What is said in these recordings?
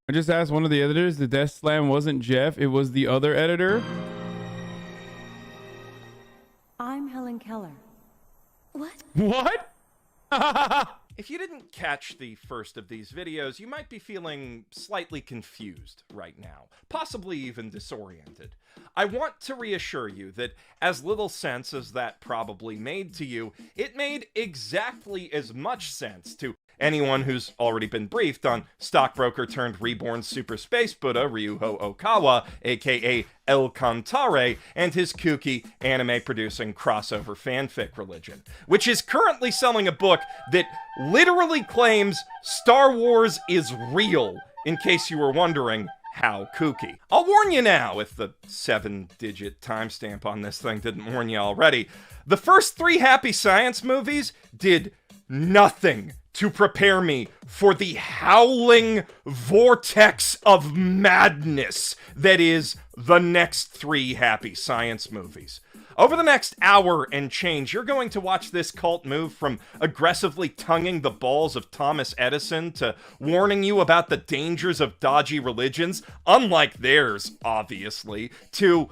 I just asked one of the editors. The Death Slam wasn't Jeff. It was the other editor. I'm Helen Keller. What? What? If you didn't catch the first of these videos, you might be feeling slightly confused right now, possibly even disoriented. I want to reassure you that as little sense as that probably made to you, it made exactly as much sense to anyone who's already been briefed on stockbroker turned reborn super space Buddha Ryuho Okawa, aka El Cantare, and his kooky anime-producing crossover fanfic religion, which is currently selling a book that literally claims Star Wars is real, in case you were wondering how kooky. I'll warn you now, if the 7-digit timestamp on this thing didn't warn you already. The first 3 Happy Science movies did nothing to prepare me for the howling vortex of madness that is the next 3 Happy Science movies. Over the next hour and change, you're going to watch this cult move from aggressively tonguing the balls of Thomas Edison to warning you about the dangers of dodgy religions, unlike theirs, obviously, to,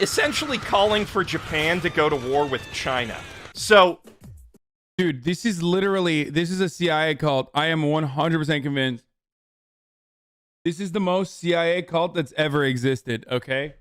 essentially calling for Japan to go to war with China. So, dude, this is a CIA cult. I am 100% convinced. This is the most CIA cult that's ever existed, okay?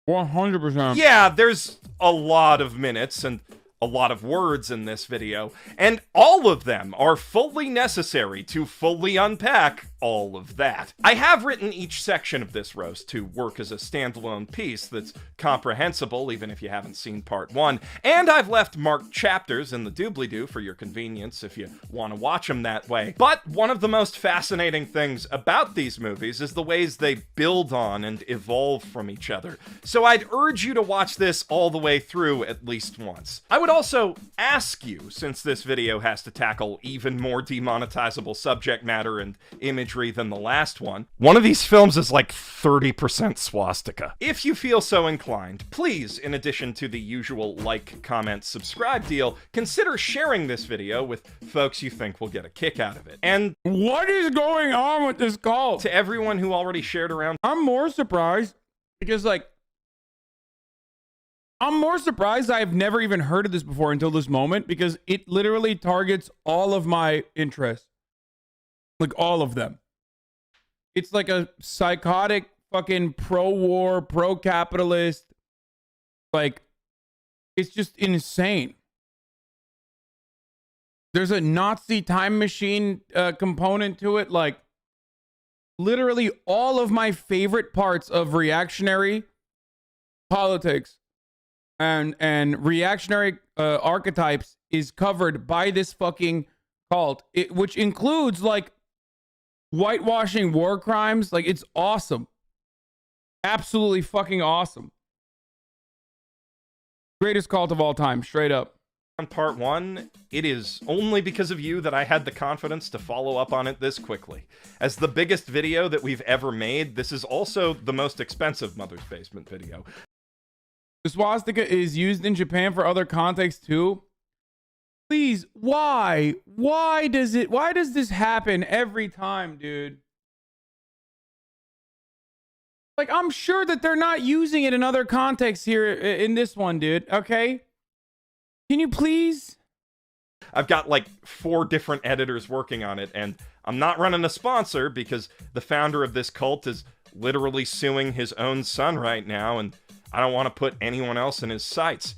100%. yeah, there's a lot of minutes and a lot of words in this video, and all of them are fully necessary to fully unpack all of that. I have written each section of this roast to work as a standalone piece that's comprehensible, even if you haven't seen part 1, and I've left marked chapters in the doobly-doo for your convenience if you want to watch them that way. But one of the most fascinating things about these movies is the ways they build on and evolve from each other. So I'd urge you to watch this all the way through at least once. I would also ask you, since this video has to tackle even more demonetizable subject matter and imagery than the last one of these films is like 30% swastika. If you feel so inclined, please, in addition to the usual like, comment, subscribe deal, consider sharing this video with folks you think will get a kick out of it. And What is going on with this cult? to everyone who already shared around, I'm more surprised because, like, I'm more surprised I've never even heard of this before until this moment, because it literally targets all of my interests. Like, all of them. It's like a psychotic fucking pro-war, pro-capitalist. Like, it's just insane. There's a Nazi time machine component to it. Like, literally all of my favorite parts of reactionary politics and reactionary archetypes is covered by this fucking cult, which includes, like, whitewashing war crimes. Like, it's awesome. Absolutely fucking awesome. Greatest cult of all time, straight up. on part 1, it is only because of you that I had the confidence to follow up on it this quickly. As the biggest video that we've ever made, this is also the most expensive Mother's Basement video. The swastika is used in Japan for other contexts too. Please, why? Why does this happen every time, dude? Like, I'm sure that they're not using it in other contexts here in this one, dude. Okay? Can you please? I've got like 4 different editors working on it, and I'm not running a sponsor because the founder of this cult is literally suing his own son right now, and I don't want to put anyone else in his sights.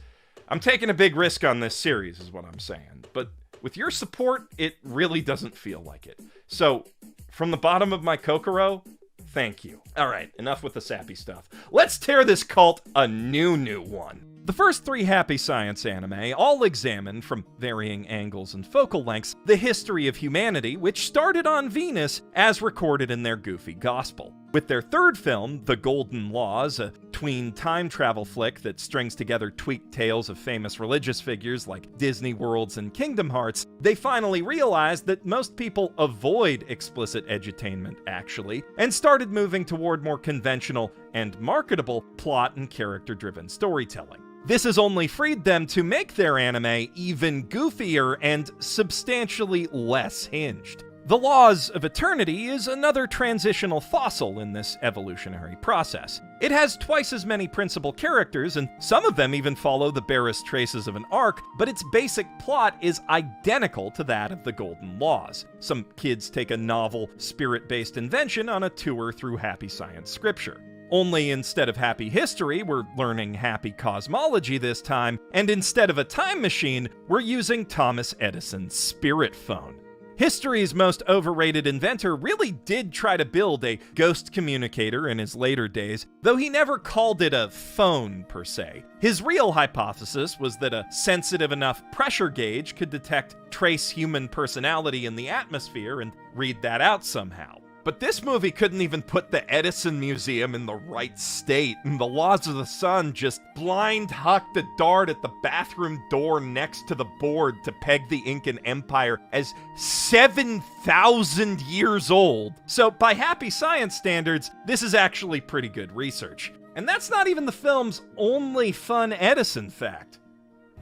I'm taking a big risk on this series, is what I'm saying. But with your support, it really doesn't feel like it. So, from the bottom of my kokoro, thank you. Alright, enough with the sappy stuff. Let's tear this cult a new one. The first 3 Happy Science anime all examine, from varying angles and focal lengths, the history of humanity, which started on Venus as recorded in their goofy gospel. With their third film, The Golden Laws, a tween time travel flick that strings together tweaked tales of famous religious figures like Disney Worlds and Kingdom Hearts, they finally realized that most people avoid explicit edutainment, actually, and started moving toward more conventional and marketable plot and character-driven storytelling. This has only freed them to make their anime even goofier and substantially less hinged. The Laws of Eternity is another transitional fossil in this evolutionary process. It has twice as many principal characters, and some of them even follow the barest traces of an arc, but its basic plot is identical to that of the Golden Laws. Some kids take a novel, spirit-based invention on a tour through happy science scripture. Only instead of happy history, we're learning happy cosmology this time, and instead of a time machine, we're using Thomas Edison's spirit phone. History's most overrated inventor really did try to build a ghost communicator in his later days, though he never called it a phone per se. His real hypothesis was that a sensitive enough pressure gauge could detect trace human personality in the atmosphere and read that out somehow. But this movie couldn't even put the Edison Museum in the right state, and The Laws of the Sun just blind hucked a dart at the bathroom door next to the board to peg the Incan Empire as 7,000 years old. So by happy science standards, this is actually pretty good research. And that's not even the film's only fun Edison fact.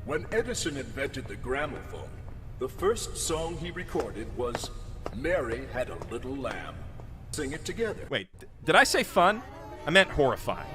When Edison invented the gramophone, the first song he recorded was "Mary Had a Little Lamb." Sing it together. Wait, did I say fun? I meant horrifying.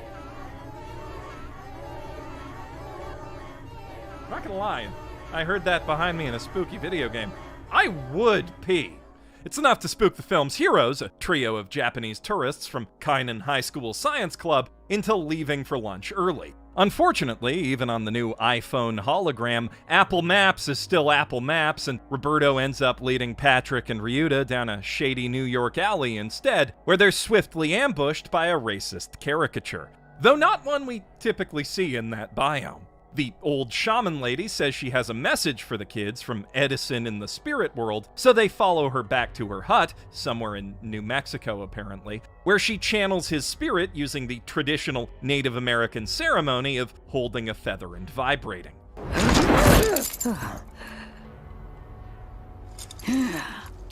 I'm not gonna lie, I heard that behind me in a spooky video game. I would pee. It's enough to spook the film's heroes, a trio of Japanese tourists from Kainan High School Science Club, into leaving for lunch early. Unfortunately, even on the new iPhone hologram, Apple Maps is still Apple Maps, and Roberto ends up leading Patrick and Ryuta down a shady New York alley instead, where they're swiftly ambushed by a racist caricature. Though not one we typically see in that biome. The old shaman lady says she has a message for the kids from Edison in the spirit world, so they follow her back to her hut, somewhere in New Mexico apparently, where she channels his spirit using the traditional Native American ceremony of holding a feather and vibrating.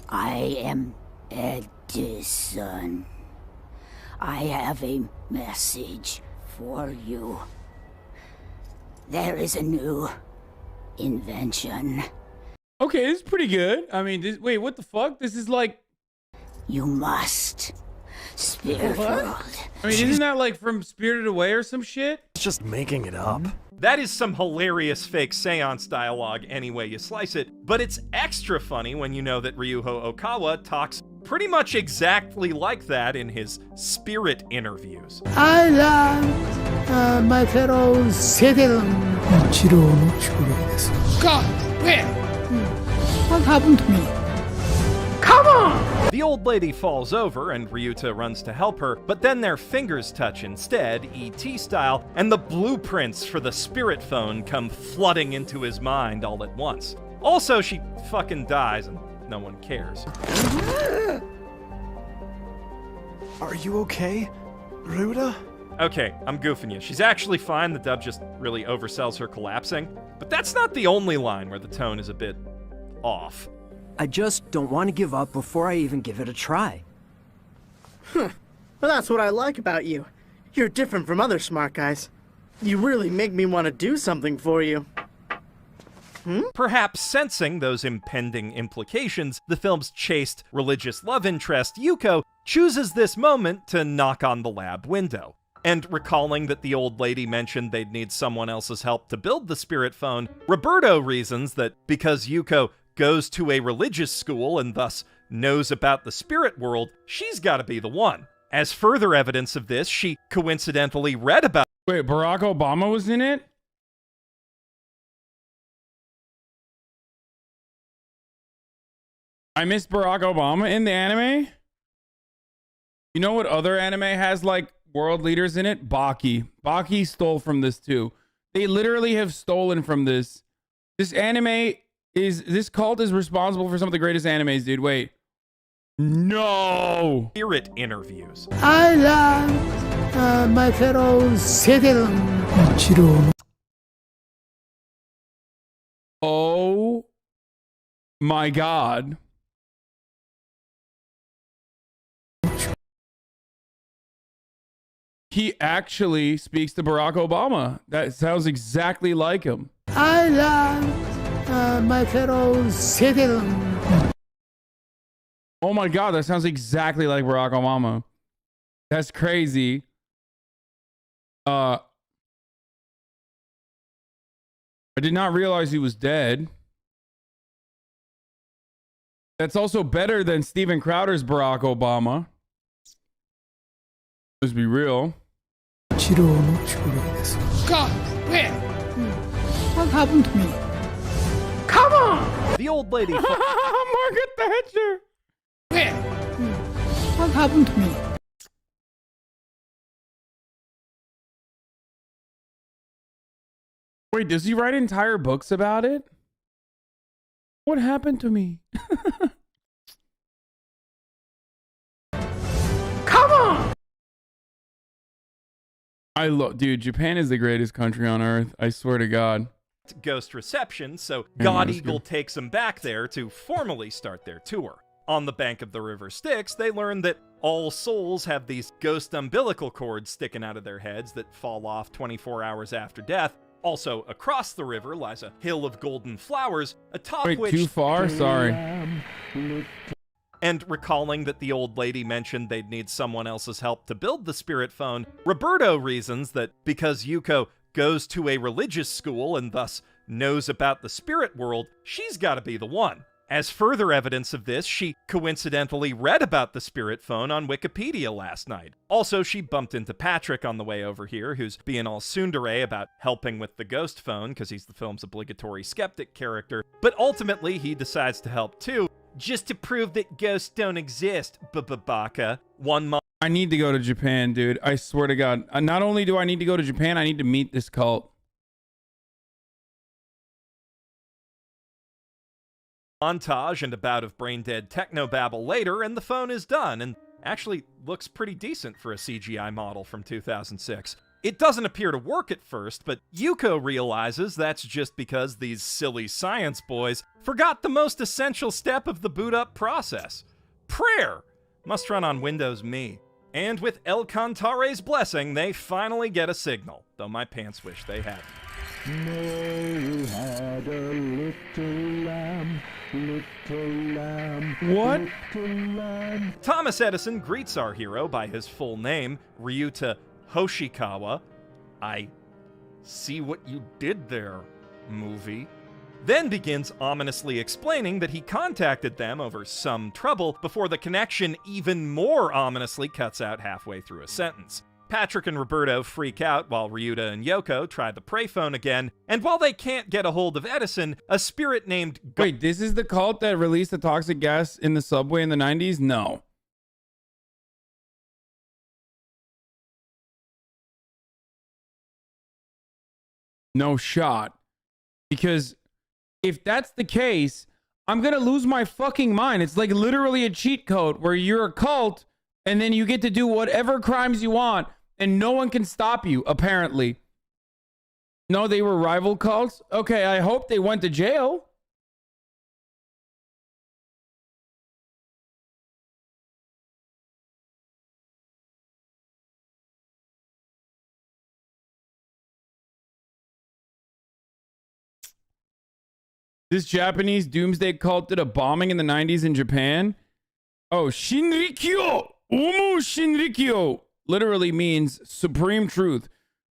I am Edison. I have a message for you. There is a new invention. Okay, this is pretty good. I mean, wait, what the fuck? This is like... You must. Spirit world. I mean, isn't that like from Spirited Away or some shit? It's just making it up. That is some hilarious fake seance dialogue any way you slice it, but it's extra funny when you know that Ryuho Okawa talks pretty much exactly like that in his spirit interviews. I love my fellow citizens. God, where? What happened to me? Come on! The old lady falls over and Ryuta runs to help her, but then their fingers touch instead, E.T. style, and the blueprints for the spirit phone come flooding into his mind all at once. Also, she fucking dies and no one cares. Are you okay, Ruda? Okay, I'm goofing you. She's actually fine. The dub just really oversells her collapsing. But that's not the only line where the tone is a bit off. I just don't want to give up before I even give it a try. Well, that's what I like about you. You're different from other smart guys. You really make me want to do something for you. Perhaps sensing those impending implications, the film's chaste religious love interest, Yuko, chooses this moment to knock on the lab window. And recalling that the old lady mentioned they'd need someone else's help to build the spirit phone, Roberto reasons that because Yuko goes to a religious school and thus knows about the spirit world, she's gotta be the one. As further evidence of this, she coincidentally read about... Wait, Barack Obama was in it? I missed Barack Obama in the anime? You know what other anime has like world leaders in it? Baki. Baki stole from this too. They literally have stolen from this. This cult is responsible for some of the greatest animes, dude. Wait. No. Spirit interviews. I love my fellow citizens. Oh my God. He actually speaks to Barack Obama. That sounds exactly like him. I love my fellow citizens. Oh my God, that sounds exactly like Barack Obama. That's crazy. I did not realize he was dead. That's also better than Steven Crowder's Barack Obama. Let's be real. God, where? What happened to me? Come on! The old lady. Margaret Thatcher. Where? What happened to me? Wait, does he write entire books about it? What happened to me? Come on! Dude, Japan is the greatest country on earth. I swear to God. Ghost reception, so Yeah, God that's Eagle good. takes them back there to formally start their tour. On the bank of the River Styx, they learn that all souls have these ghost umbilical cords sticking out of their heads that fall off 24 hours after death. Also, across the river lies a hill of golden flowers, atop Wait, which... too far? Sorry. And recalling that the old lady mentioned they'd need someone else's help to build the spirit phone, Roberto reasons that because Yuko goes to a religious school and thus knows about the spirit world, she's gotta be the one. As further evidence of this, she coincidentally read about the spirit phone on Wikipedia last night. Also, she bumped into Patrick on the way over here, who's being all tsundere about helping with the ghost phone, because he's the film's obligatory skeptic character. But ultimately, he decides to help too, just to prove that ghosts don't exist, Baka. 1 month. I need to go to Japan, dude. I swear to God. Not only do I need to go to Japan, I need to meet this cult. Montage and a bout of brain-dead technobabble later, and the phone is done, and actually looks pretty decent for a CGI model from 2006. It doesn't appear to work at first, but Yuko realizes that's just because these silly science boys forgot the most essential step of the boot-up process. Prayer! Must run on Windows Me. And with El Cantare's blessing, they finally get a signal, though my pants wish they hadn't. Mary had a little lamb, What? little lamb. Thomas Edison greets our hero by his full name, Ryuta Hoshikawa. I see what you did there, movie. Then begins ominously explaining that he contacted them over some trouble before the connection even more ominously cuts out halfway through a sentence. Patrick and Roberto freak out while Ryuta and Yoko try the pray phone again, and while they can't get a hold of Edison, a spirit named... Wait, this is the cult that released the toxic gas in the subway in the 90s? No. No shot. Because if that's the case, I'm going to lose my fucking mind. It's like literally a cheat code where you're a cult and then you get to do whatever crimes you want and no one can stop you, apparently. No, they were rival cults? Okay, I hope they went to jail. This Japanese doomsday cult did a bombing in the 90s in Japan. Oh, Shinrikyo! Umu Shinrikyo literally means supreme truth.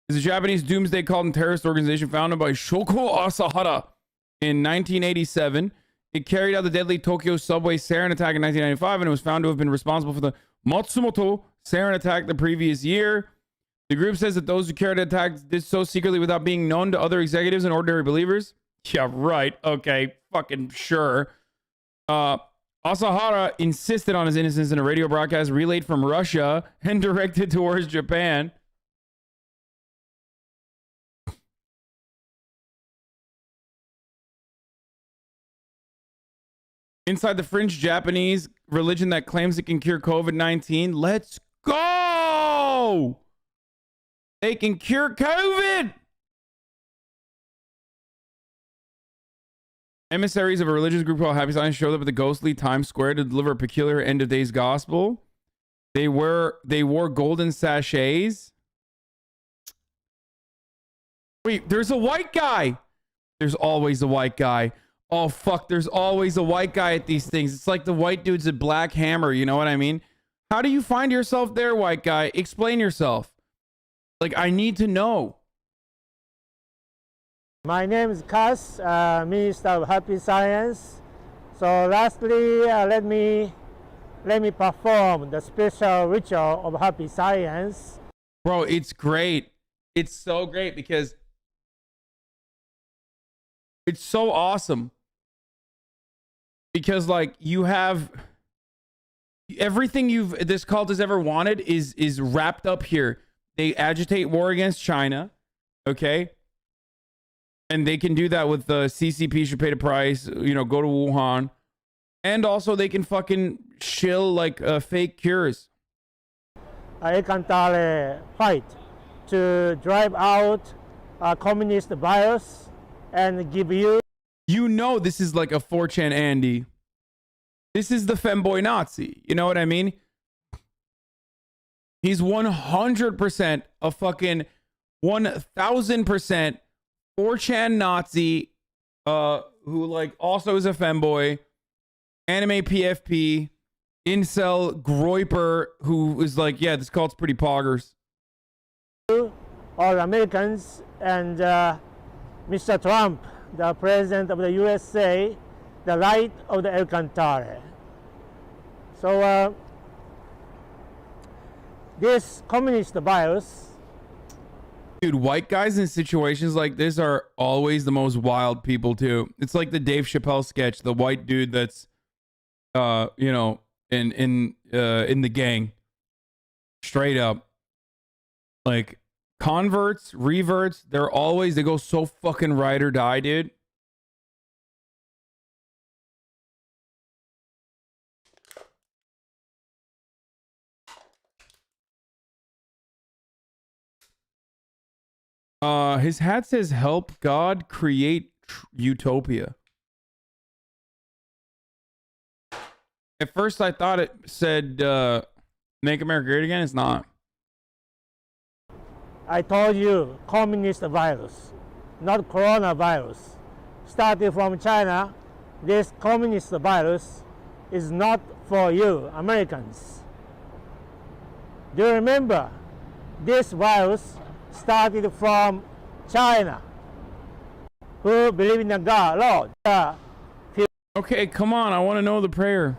It's a Japanese doomsday cult and terrorist organization founded by Shoko Asahara in 1987. It carried out the deadly Tokyo subway sarin attack in 1995 and it was found to have been responsible for the Matsumoto sarin attack the previous year. The group says that those who carried the attack did so secretly without being known to other executives and ordinary believers. Yeah, right. Okay, fucking sure. Asahara insisted on his innocence in a radio broadcast relayed from Russia and directed towards Japan. Inside the fringe Japanese religion that claims it can cure COVID-19. Let's go! They can cure COVID! Emissaries of a religious group called Happy Science showed up at the ghostly Times Square to deliver a peculiar end of days gospel. They wore golden sachets. Wait, there's a white guy. There's always a white guy. Oh, fuck, there's always a white guy at these things. It's like the white dudes at Black Hammer, you know what I mean? How do you find yourself there, white guy? Explain yourself. Like, I need to know. My name is Cas, Minister of Happy Science. So lastly, let me perform the special ritual of Happy Science. Bro, it's great. It's so great because it's so awesome. Because like you have everything this cult has ever wanted is wrapped up here. They agitate war against China, okay? And they can do that with the CCP should pay the price, you know, go to Wuhan. And also they can fucking shill like fake cures. El Cantare fight to drive out a communist virus and give you. You know this is like a 4chan Andy. This is the femboy Nazi. You know what I mean? He's 100% a fucking 1000% 4chan Nazi who like also is a femboy, anime PFP, incel groiper who is like, yeah, this cult's pretty poggers. All Americans and Mr. Trump, the president of the USA, the light of the El Cantare. So this communist virus. Dude, white guys in situations like this are always the most wild people too. It's like the Dave Chappelle sketch, the white dude that's you know, in the gang. Straight up. Like converts, reverts, they go so fucking ride or die, dude. His hat says help God create utopia. At first I thought it said make America great again. It's not. I told you, communist virus, not coronavirus. Starting from China, this communist virus is not for you, Americans. Do you remember? This virus started from China, who believe in a God, Lord. Okay, come on. I want to know the prayer.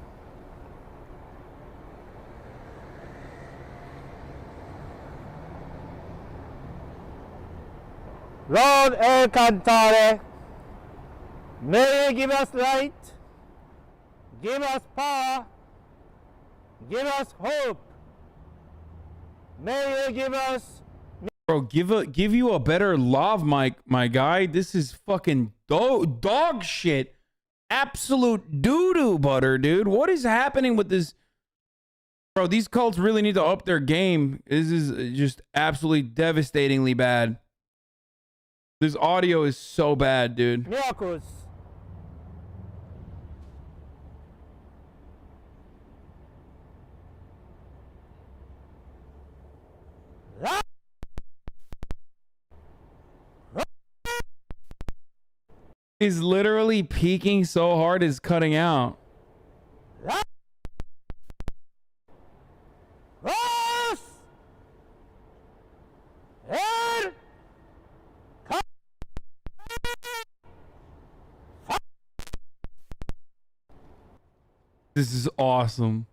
Lord El Cantare, may you give us light, give us power, give us hope. May you give us. Bro, give you a better lav mic, my guy. This is fucking dog shit. Absolute doo-doo butter, dude. What is happening with this? Bro, these cults really need to up their game. This is just absolutely devastatingly bad. This audio is so bad, dude. Miracles. He's literally peaking so hard it's cutting out. This is awesome.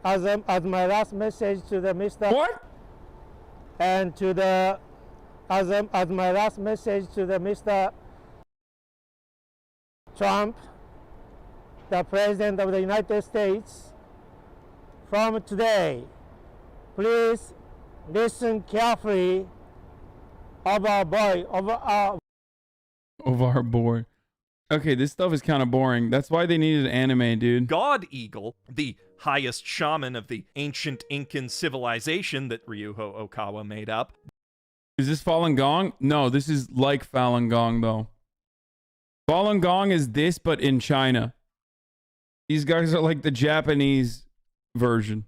As my last message to the Mr. What? And to the as my last message to the Mr. Trump, the President of the United States, from today, please listen carefully of our boy. Okay, this stuff is kind of boring. That's why they needed anime, dude. God Eagle, the highest shaman of the ancient Incan civilization that Ryuho Okawa made up. Is this Falun Gong? No, this is like Falun Gong, though. Falun Gong is this, but in China. These guys are like the Japanese version.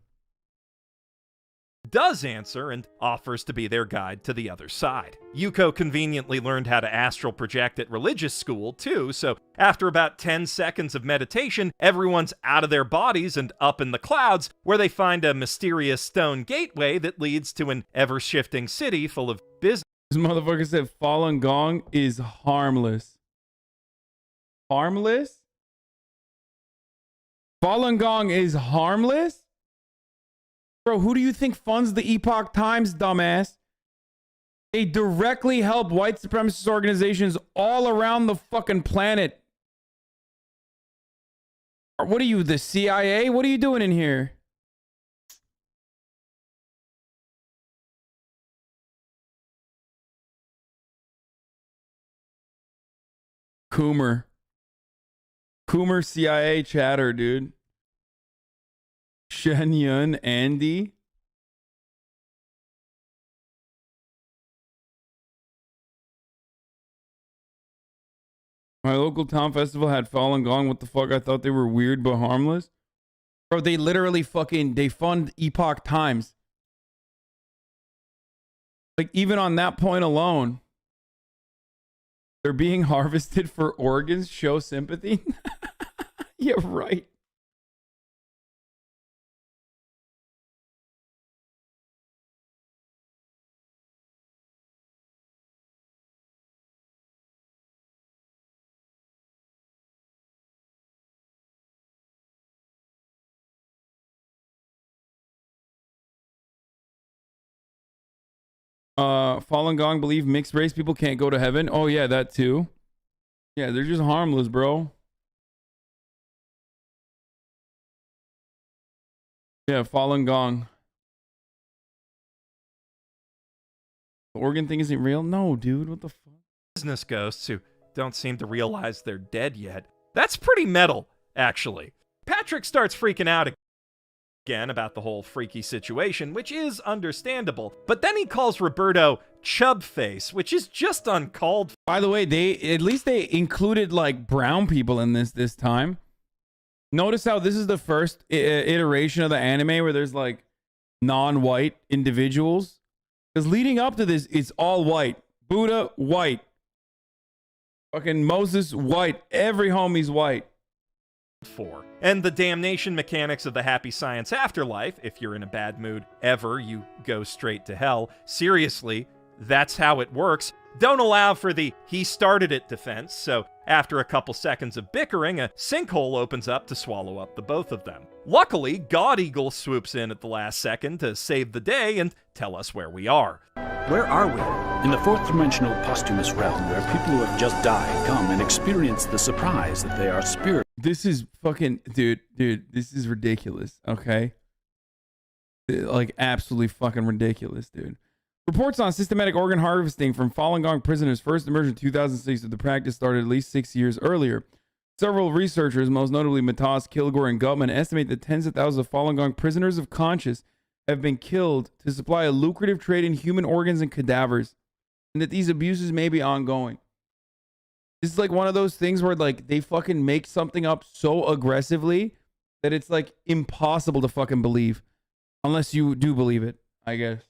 Does answer and offers to be their guide to the other side. Yuko conveniently learned how to astral project at religious school too, so after about 10 seconds of meditation, everyone's out of their bodies and up in the clouds, where they find a mysterious stone gateway that leads to an ever-shifting city full of business. This motherfucker said Falun Gong is harmless. Harmless? Falun Gong is harmless? Bro, who do you think funds the Epoch Times, dumbass? They directly help white supremacist organizations all around the fucking planet. What are you, the CIA? What are you doing in here? Coomer CIA chatter, dude. Shenyun Andy. My local town festival had Falun Gong. What the fuck? I thought they were weird but harmless. Bro, they literally they fund Epoch Times. Like, even on that point alone, they're being harvested for organs. Show sympathy. Yeah, right. Falun Gong believe mixed race people can't go to heaven. Oh yeah, that too. Yeah, they're just harmless, bro. Yeah, Falun Gong. The organ thing isn't real? No, dude. What the fuck? Business ghosts who don't seem to realize they're dead yet. That's pretty metal, actually. Patrick starts freaking out again about the whole freaky situation, which is understandable. But then he calls Roberto Chubface, which is just uncalled for. By the way, at least they included like brown people in this time. Notice how this is the first iteration of the anime where there's like non-white individuals. Because leading up to this, it's all white. Buddha, white. Fucking Moses, white. Every homie's white. And the damnation mechanics of the happy science afterlife, if you're in a bad mood ever, you go straight to hell. Seriously, that's how it works. Don't allow for the he started it defense, so after a couple seconds of bickering, a sinkhole opens up to swallow up the both of them. Luckily, God Eagle swoops in at the last second to save the day and tell us where we are. Where are we? In the fourth dimensional posthumous realm, where people who have just died come and experience the surprise that they are spirit. This is fucking, dude, this is ridiculous, okay? Like, absolutely fucking ridiculous, dude. Reports on systematic organ harvesting from Falun Gong prisoners first emerged in 2006, but the practice started at least 6 years earlier. Several researchers, most notably Matas, Kilgore, and Gutman, estimate that tens of thousands of Falun Gong prisoners of conscience have been killed to supply a lucrative trade in human organs and cadavers, and that these abuses may be ongoing. This is like one of those things where like they fucking make something up so aggressively that it's like impossible to fucking believe, unless you do believe it, I guess.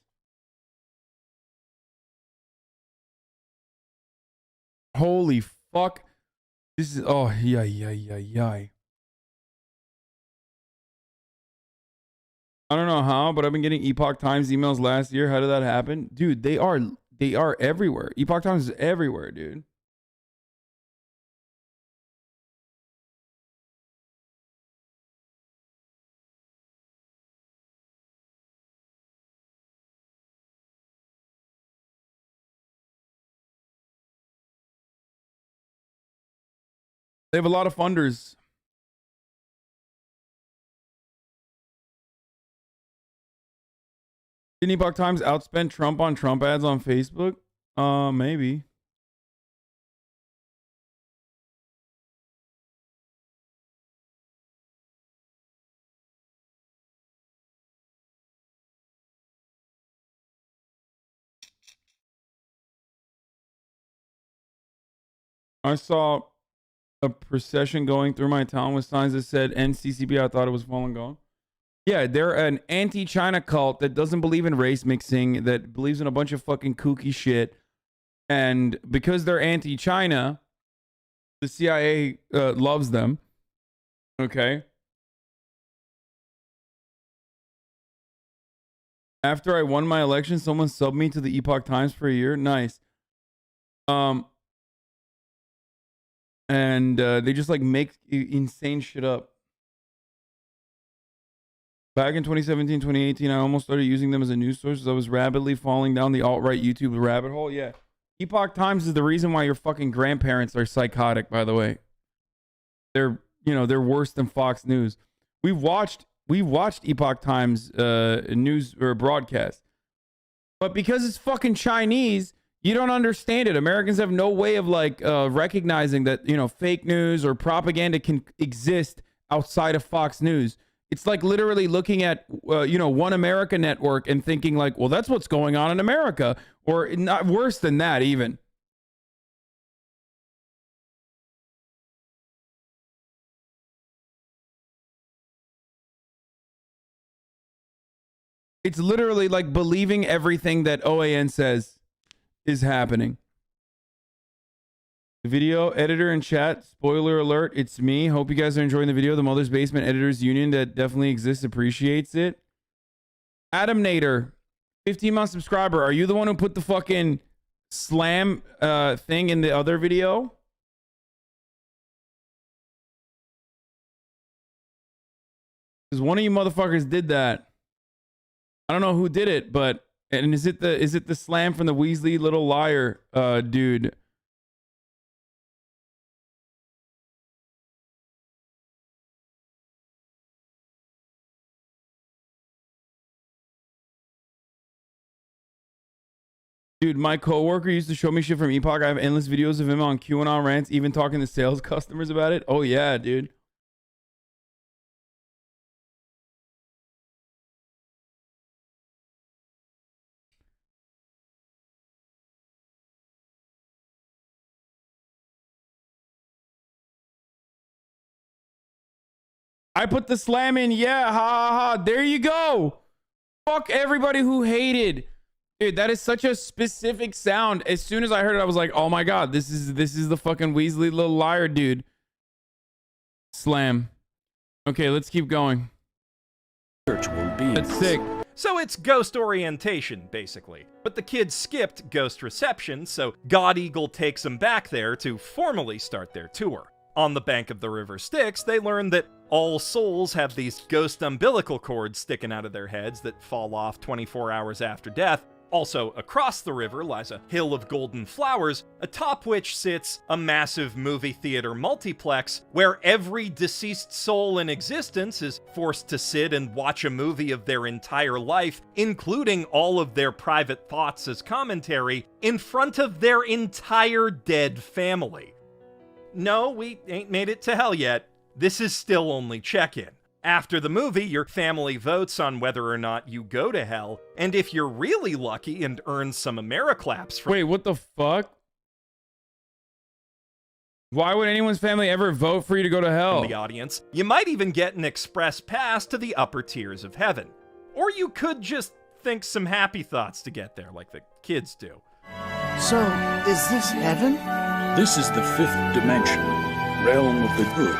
Holy fuck. This is, oh, yay. I don't know how, but I've been getting Epoch Times emails last year. How did that happen? Dude, they are everywhere. Epoch Times is everywhere, dude. They have a lot of funders. Can Epoch Times outspend Trump on Trump ads on Facebook? Maybe. I saw a procession going through my town with signs that said NCCB. I thought it was Falun Gong. Yeah, they're an anti-China cult that doesn't believe in race mixing, that believes in a bunch of fucking kooky shit. And because they're anti-China, the CIA loves them. Okay. After I won my election, someone subbed me to the Epoch Times for a year. Nice. And they just like make insane shit up. Back in 2017, 2018, I almost started using them as a news source as I was rapidly falling down the alt-right YouTube rabbit hole. Yeah. Epoch Times is the reason why your fucking grandparents are psychotic, by the way. They're worse than Fox News. We've watched Epoch Times news or broadcast. But because it's fucking Chinese, you don't understand it. Americans have no way of like recognizing that, fake news or propaganda can exist outside of Fox News. It's like literally looking at, One America Network and thinking like, well, that's what's going on in America. Or not worse than that, even. It's literally like believing everything that OAN says is happening. Video editor in chat, spoiler alert, it's me. Hope you guys are enjoying the video. The Mother's Basement Editors Union that definitely exists appreciates it. Adam Nader, 15-month subscriber. Are you the one who put the fucking slam thing in the other video? Because one of you motherfuckers did that. I don't know who did it, but and is it the slam from the Weasley Little Liar dude? Dude, my coworker used to show me shit from Epoch. I have endless videos of him on QAnon rants, even talking to sales customers about it. Oh yeah, dude. I put the slam in. Yeah, ha ha ha. There you go. Fuck everybody who hated. Dude, that is such a specific sound. As soon as I heard it, I was like, oh my God, this is the fucking Weasley Little Liar dude. Slam. Okay, let's keep going. That's sick. So it's ghost orientation, basically. But the kids skipped ghost reception, so God Eagle takes them back there to formally start their tour. On the bank of the River Styx, they learn that all souls have these ghost umbilical cords sticking out of their heads that fall off 24 hours after death. Also, across the river lies a hill of golden flowers, atop which sits a massive movie theater multiplex where every deceased soul in existence is forced to sit and watch a movie of their entire life, including all of their private thoughts as commentary, in front of their entire dead family. No, we ain't made it to hell yet. This is still only check-in. After the movie, your family votes on whether or not you go to hell, and if you're really lucky and earn some Americlaps from— Wait, what the fuck? Why would anyone's family ever vote for you to go to hell? The audience, you might even get an express pass to the upper tiers of heaven. Or you could just think some happy thoughts to get there, like the kids do. So, is this heaven? This is the fifth dimension, realm of the good.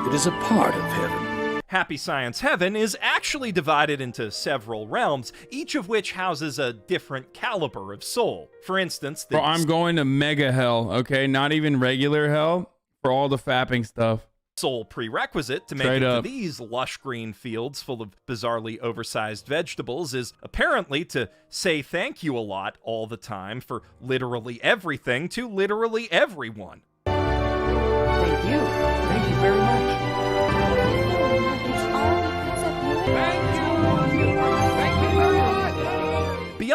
It is a part of heaven. Happy Science Heaven is actually divided into several realms, each of which houses a different caliber of soul. For instance, Bro, I'm going to mega hell, okay? Not even regular hell for all the fapping stuff. Sole prerequisite to make it to these lush green fields full of bizarrely oversized vegetables is apparently to say thank you a lot all the time for literally everything to literally everyone. Thank you. Thank you very much. Thank you.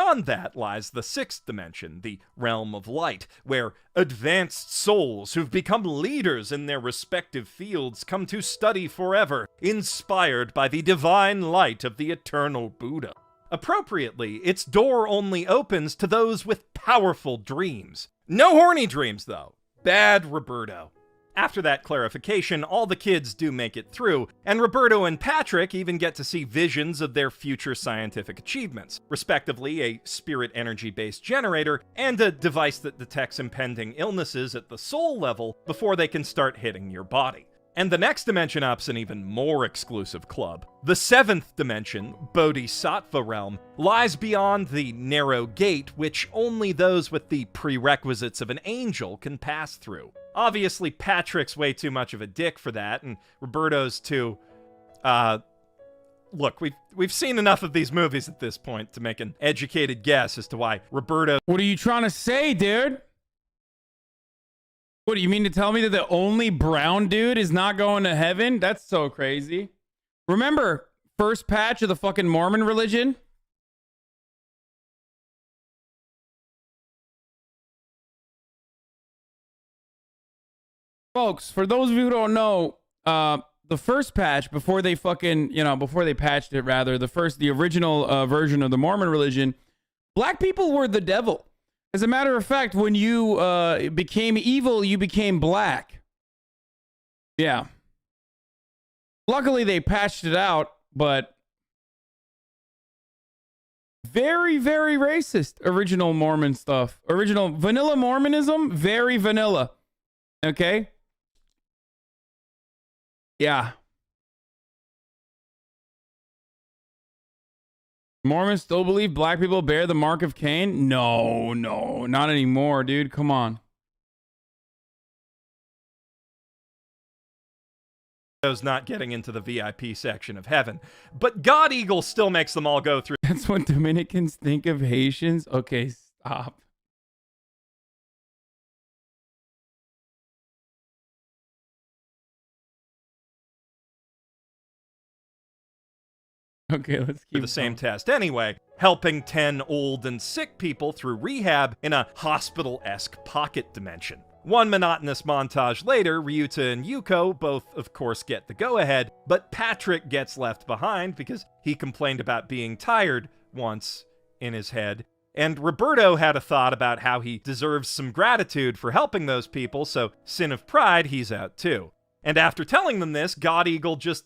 Beyond that lies the sixth dimension, the realm of light, where advanced souls who've become leaders in their respective fields come to study forever, inspired by the divine light of the eternal Buddha. Appropriately, its door only opens to those with powerful dreams. No horny dreams, though. Bad Roberto. After that clarification, all the kids do make it through, and Roberto and Patrick even get to see visions of their future scientific achievements, respectively a spirit energy-based generator and a device that detects impending illnesses at the soul level before they can start hitting your body. And the next dimension up's an even more exclusive club. The seventh dimension, Bodhisattva realm, lies beyond the narrow gate which only those with the prerequisites of an angel can pass through. Obviously, Patrick's way too much of a dick for that, and Roberto's too... Look, we've seen enough of these movies at this point to make an educated guess as to why Roberto... What are you trying to say, dude? What, do you mean to tell me that the only brown dude is not going to heaven? That's so crazy. Remember, first patch of the fucking Mormon religion? Folks, for those of you who don't know, the first patch, before they fucking, before they patched it, rather, the original version of the Mormon religion, black people were the devil. As a matter of fact, when you became evil, you became black. Yeah. Luckily, they patched it out, but very, very racist original Mormon stuff. Original vanilla Mormonism, very vanilla. Okay? Yeah. Mormons still believe black people bear the mark of Cain? No, not anymore, dude. Come on. Those not getting into the VIP section of heaven. But God Eagle still makes them all go through. That's what Dominicans think of Haitians? Okay, stop. Okay, let's keep the same test anyway, helping 10 old and sick people through rehab in a hospital-esque pocket dimension. One monotonous montage later, Ryuta and Yuko both, of course, get the go-ahead, but Patrick gets left behind because he complained about being tired once in his head. And Roberto had a thought about how he deserves some gratitude for helping those people, so sin of pride, he's out too. And after telling them this, God Eagle just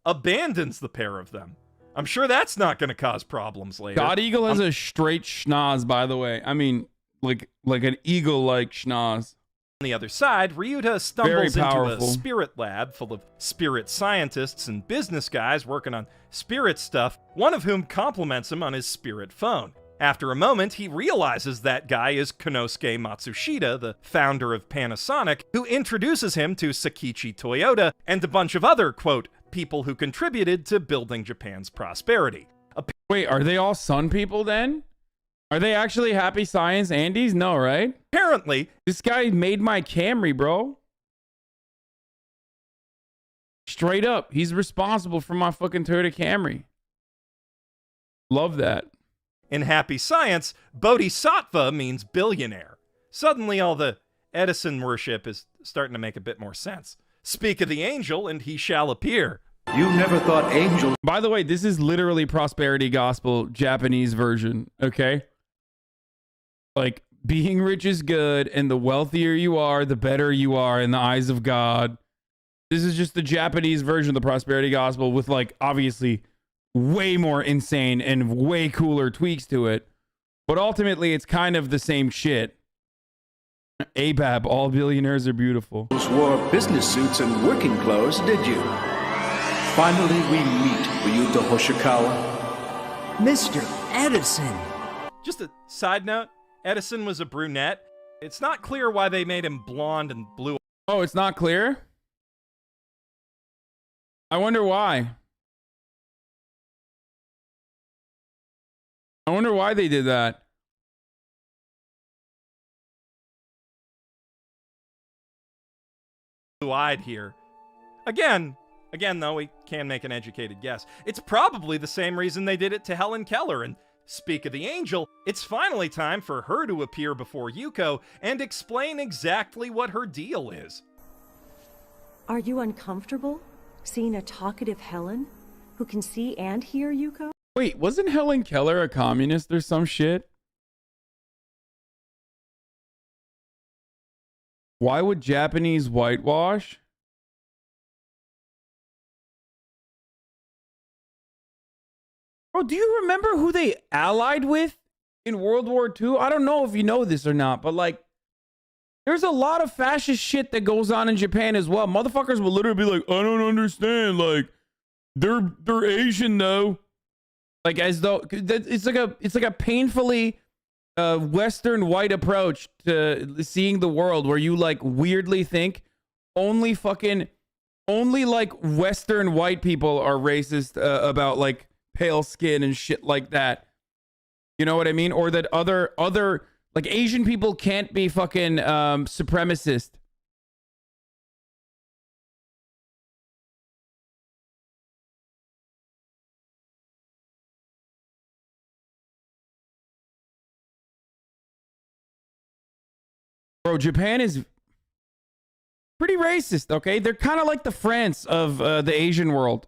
abandons the pair of them. I'm sure that's not going to cause problems later. God Eagle has a straight schnoz, by the way. I mean, like an eagle-like schnoz. On the other side, Ryuta stumbles into a spirit lab full of spirit scientists and business guys working on spirit stuff, one of whom compliments him on his spirit phone. After a moment, he realizes that guy is Konosuke Matsushita, the founder of Panasonic, who introduces him to Sakichi Toyota and a bunch of other, quote, people who contributed to building Japan's prosperity. Wait, are they all Sun people then? Are they actually Happy Science Andes? No, right? Apparently. This guy made my Camry, bro. Straight up. He's responsible for my fucking Toyota Camry. Love that. In Happy Science, Bodhisattva means billionaire. Suddenly all the Edison worship is starting to make a bit more sense. Speak of the angel, and he shall appear. You never thought angels... By the way, this is literally prosperity gospel Japanese version, okay? Like, being rich is good, and the wealthier you are, the better you are in the eyes of God. This is just the Japanese version of the prosperity gospel with, like, obviously way more insane and way cooler tweaks to it. But ultimately, it's kind of the same shit. ABAB, all billionaires are beautiful. Wore business suits and working clothes, did you? Finally, we meet Ryuta Hoshikawa. Mr. Edison. Just a side note, Edison was a brunette. It's not clear why they made him blonde and blue. Oh, it's not clear? I wonder why. I wonder why they did that. Blue-eyed here. Again, though, we can make an educated guess. It's probably the same reason they did it to Helen Keller and Speak of the angel, it's finally time for her to appear before Yuko and explain exactly what her deal is. Are you uncomfortable seeing a talkative Helen who can see and hear Yuko? Wait, wasn't Helen Keller a communist or some shit? Why would Japanese whitewash? Bro, do you remember who they allied with in World War II? I don't know if you know this or not, but like, there's a lot of fascist shit that goes on in Japan as well. Motherfuckers will literally be like, I don't understand. Like, they're Asian though. Like, as though it's like a painfully Western white approach to seeing the world, where you like weirdly think only like Western white people are racist about like pale skin and shit like that. You know what I mean? Or that other like Asian people can't be fucking supremacist. Bro, Japan is pretty racist, okay? They're kind of like the France of the Asian world.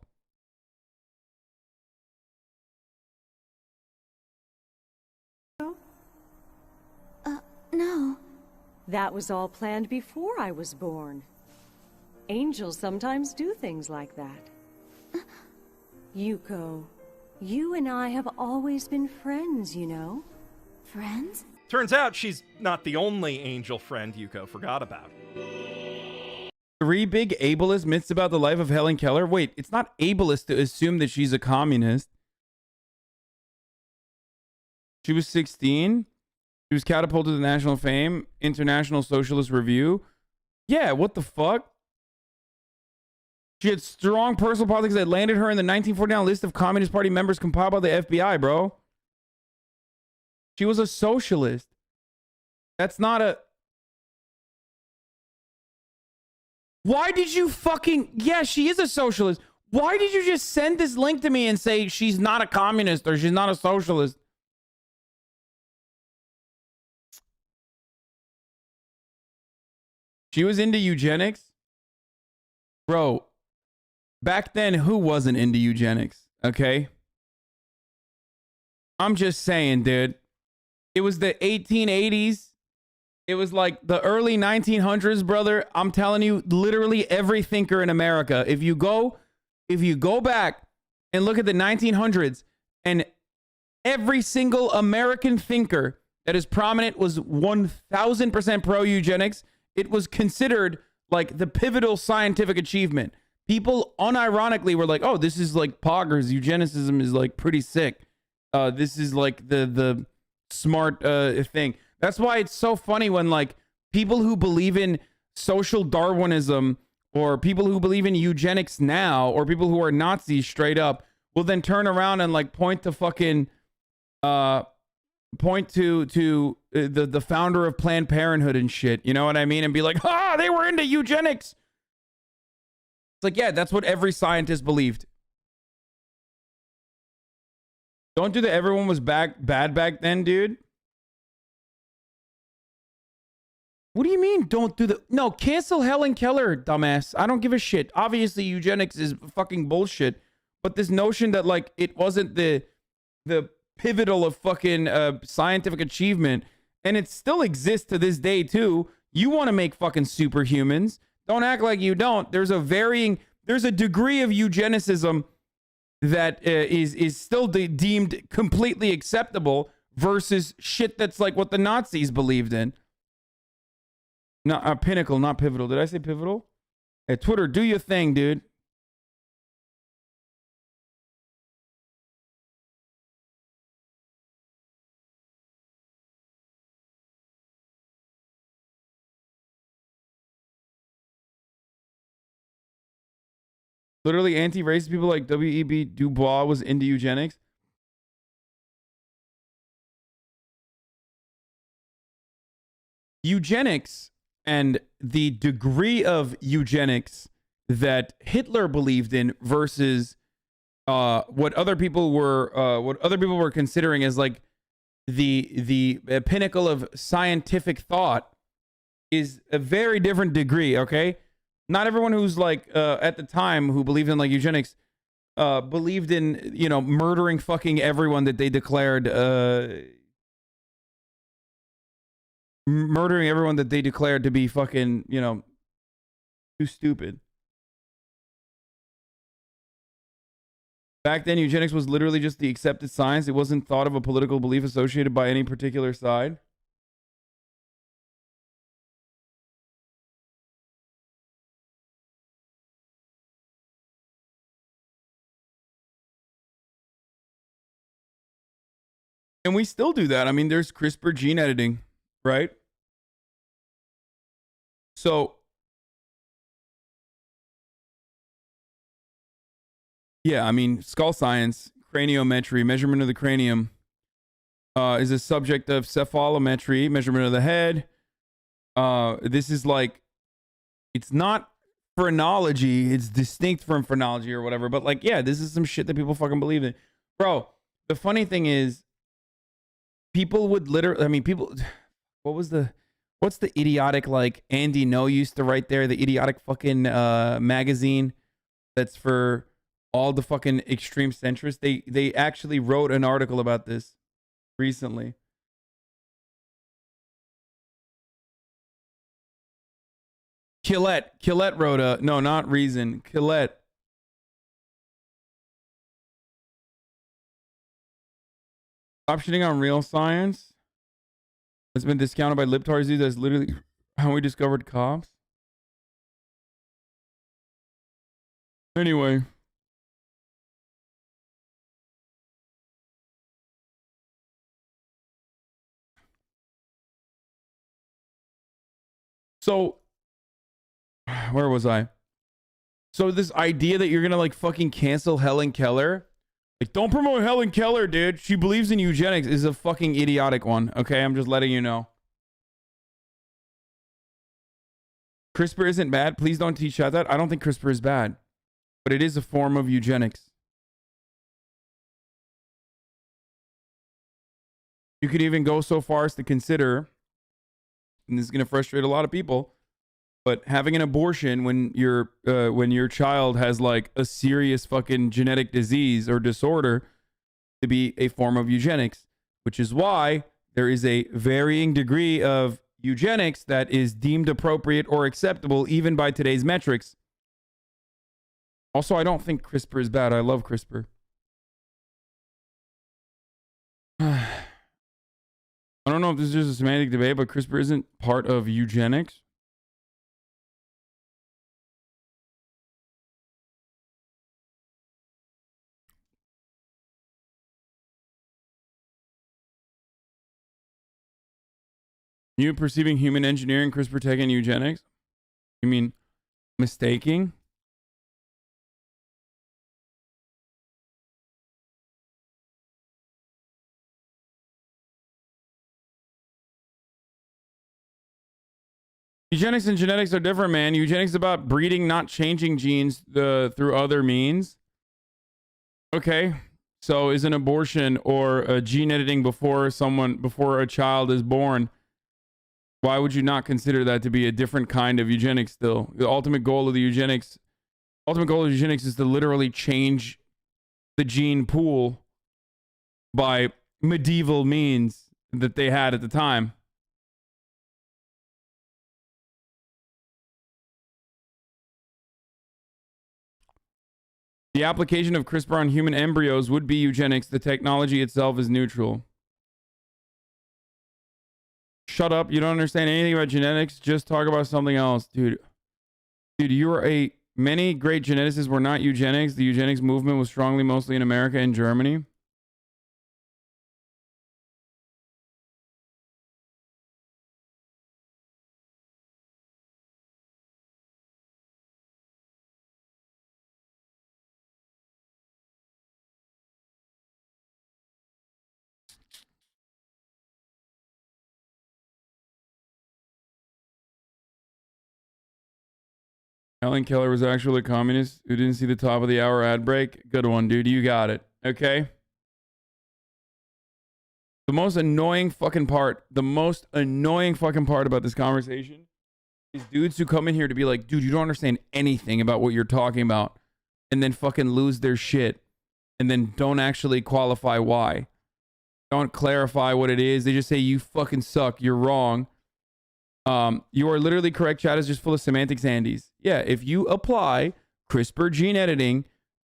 No. That was all planned before I was born. Angels sometimes do things like that. Yuko, you and I have always been friends, you know? Friends? Turns out she's not the only angel friend Yuko forgot about. 3 big ableist myths about the life of Helen Keller. Wait, it's not ableist to assume that she's a communist. She was 16. She was catapulted to national fame. International Socialist Review. Yeah, what the fuck? She had strong personal politics that landed her in the 1949 list of Communist Party members compiled by the FBI, bro. She was a socialist. That's not a... Why did you fucking... Yeah, she is a socialist. Why did you just send this link to me and say she's not a communist or she's not a socialist? She was into eugenics? Bro, back then, who wasn't into eugenics? Okay? I'm just saying, dude. It was the 1880s. It was like the early 1900s, brother. I'm telling you, literally every thinker in America, if you go back and look at the 1900s, and every single American thinker that is prominent was 1000% pro-eugenics. It was considered like the pivotal scientific achievement. People unironically were like, oh, this is like poggers. Eugenicism is like pretty sick. This is like the smart thing. That's why it's so funny when like people who believe in social Darwinism or people who believe in eugenics now or people who are Nazis straight up will then turn around and like point to fucking the founder of Planned Parenthood and shit, you know what I mean? And be like, they were into eugenics. It's like, yeah, that's what every scientist believed. Don't do that. Everyone was bad back then, dude. What do you mean don't do the... No, cancel Helen Keller, dumbass. I don't give a shit. Obviously, eugenics is fucking bullshit. But this notion that, like, it wasn't the pivotal of fucking scientific achievement, and it still exists to this day, too. You want to make fucking superhumans. Don't act like you don't. There's a degree of eugenicism that is still deemed completely acceptable versus shit that's like what the Nazis believed in. No, pinnacle, not pivotal. Did I say pivotal? Hey, Twitter, do your thing, dude. Literally, anti-racist people like W.E.B. Du Bois was into eugenics. Eugenics and the degree of eugenics that Hitler believed in versus what other people were considering as like the pinnacle of scientific thought is a very different degree. Okay, not everyone who's like at the time who believed in like eugenics believed in, you know, murdering fucking everyone that they declared murdering everyone that they declared to be fucking, you know, too stupid. Back then, eugenics was literally just the accepted science. It wasn't thought of a political belief associated by any particular side. And we still do that. I mean, there's CRISPR gene editing, right? So, yeah, I mean, skull science, craniometry, measurement of the cranium is a subject of cephalometry, measurement of the head. This is like, it's not phrenology, it's distinct from phrenology or whatever, but like, yeah, this is some shit that people fucking believe in. Bro, the funny thing is, people would literally, I mean, people, what's the idiotic, like, Andy No used to write there, the idiotic fucking magazine that's for all the fucking extreme centrists. They actually wrote an article about this recently. Killette wrote a, no, not Reason, Killette. Stop shitting on real science. It's been discounted by libtards. That's literally how we discovered cops. Anyway. So, where was I? So this idea that you're gonna like fucking cancel Helen Keller, like, don't promote Helen Keller, dude. She believes in eugenics, is a fucking idiotic one. Okay, I'm just letting you know. CRISPR isn't bad. Please don't teach that. I don't think CRISPR is bad, but it is a form of eugenics. You could even go so far as to consider, and this is going to frustrate a lot of people, but having an abortion when your child has like a serious fucking genetic disease or disorder to be a form of eugenics, which is why there is a varying degree of eugenics that is deemed appropriate or acceptable even by today's metrics. Also, I don't think CRISPR is bad. I love CRISPR. I don't know if this is just a semantic debate, but CRISPR isn't part of eugenics. You perceiving human engineering, CRISPR tech, and eugenics? You mean mistaking? Eugenics and genetics are different, man. Eugenics is about breeding, not changing genes through other means. Okay. So is an abortion or a gene editing before a child is born, why would you not consider that to be a different kind of eugenics still? The ultimate goal of eugenics is to literally change the gene pool by medieval means that they had at the time. The application of CRISPR on human embryos would be eugenics. The technology itself is neutral. Shut up. You don't understand anything about genetics. Just talk about something else, dude. Dude, many great geneticists were not eugenics. The eugenics movement was strongly mostly in America and Germany. Helen Keller was actually a communist who didn't see the top of the hour ad break. Good one, dude. You got it. Okay. The most annoying fucking part about this conversation is dudes who come in here to be like, dude, you don't understand anything about what you're talking about, and then fucking lose their shit and then don't actually qualify why. Don't clarify what it is. They just say, you fucking suck. You're wrong. You are literally correct. Chat is just full of semantics handies. Yeah, if you apply CRISPR gene editing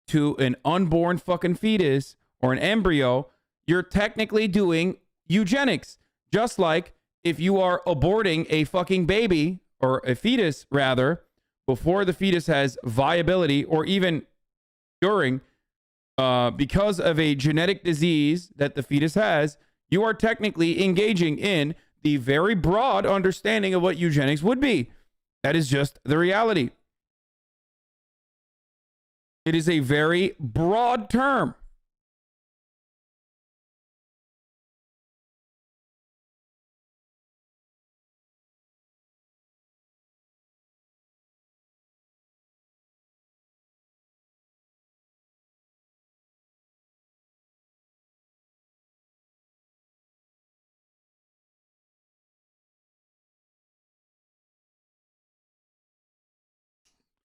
to an unborn fucking fetus or an embryo, you're technically doing eugenics. Just like if you are aborting a fucking baby or a fetus, rather, before the fetus has viability or even during, because of a genetic disease that the fetus has, you are technically engaging in the very broad understanding of what eugenics would be. That is just the reality. It is a very broad term.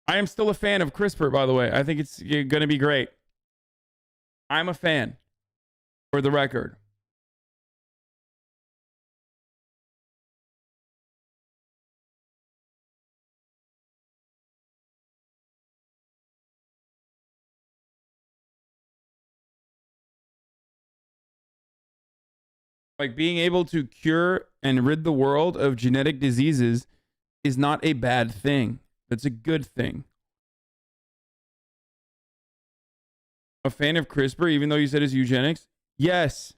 I am still a fan of CRISPR, by the way. I think it's going to be great. I'm a fan, for the record. Like, being able to cure and rid the world of genetic diseases is not a bad thing. It's a good thing. A fan of CRISPR, even though you said it's eugenics? Yes.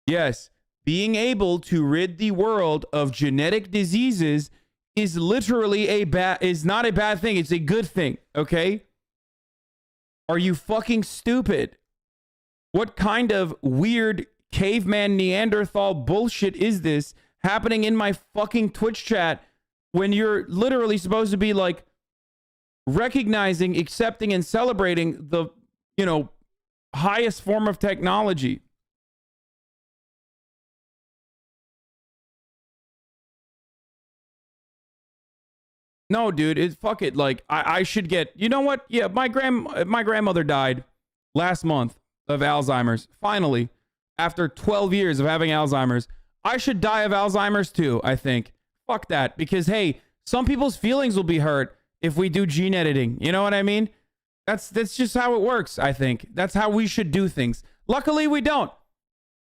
Yes. Being able to rid the world of genetic diseases is literally is not a bad thing. It's a good thing. Okay? Are you fucking stupid? What kind of weird caveman Neanderthal bullshit is this happening in my fucking Twitch chat when you're literally supposed to be like recognizing, accepting, and celebrating the, highest form of technology? No, dude, fuck it. Like, I should get, you know what? Yeah, my grandmother died last month of Alzheimer's. Finally, after 12 years of having Alzheimer's, I should die of Alzheimer's too, I think. Fuck that. Because, hey, some people's feelings will be hurt if we do gene editing. You know what I mean? That's just how it works, I think. That's how we should do things. Luckily, we don't.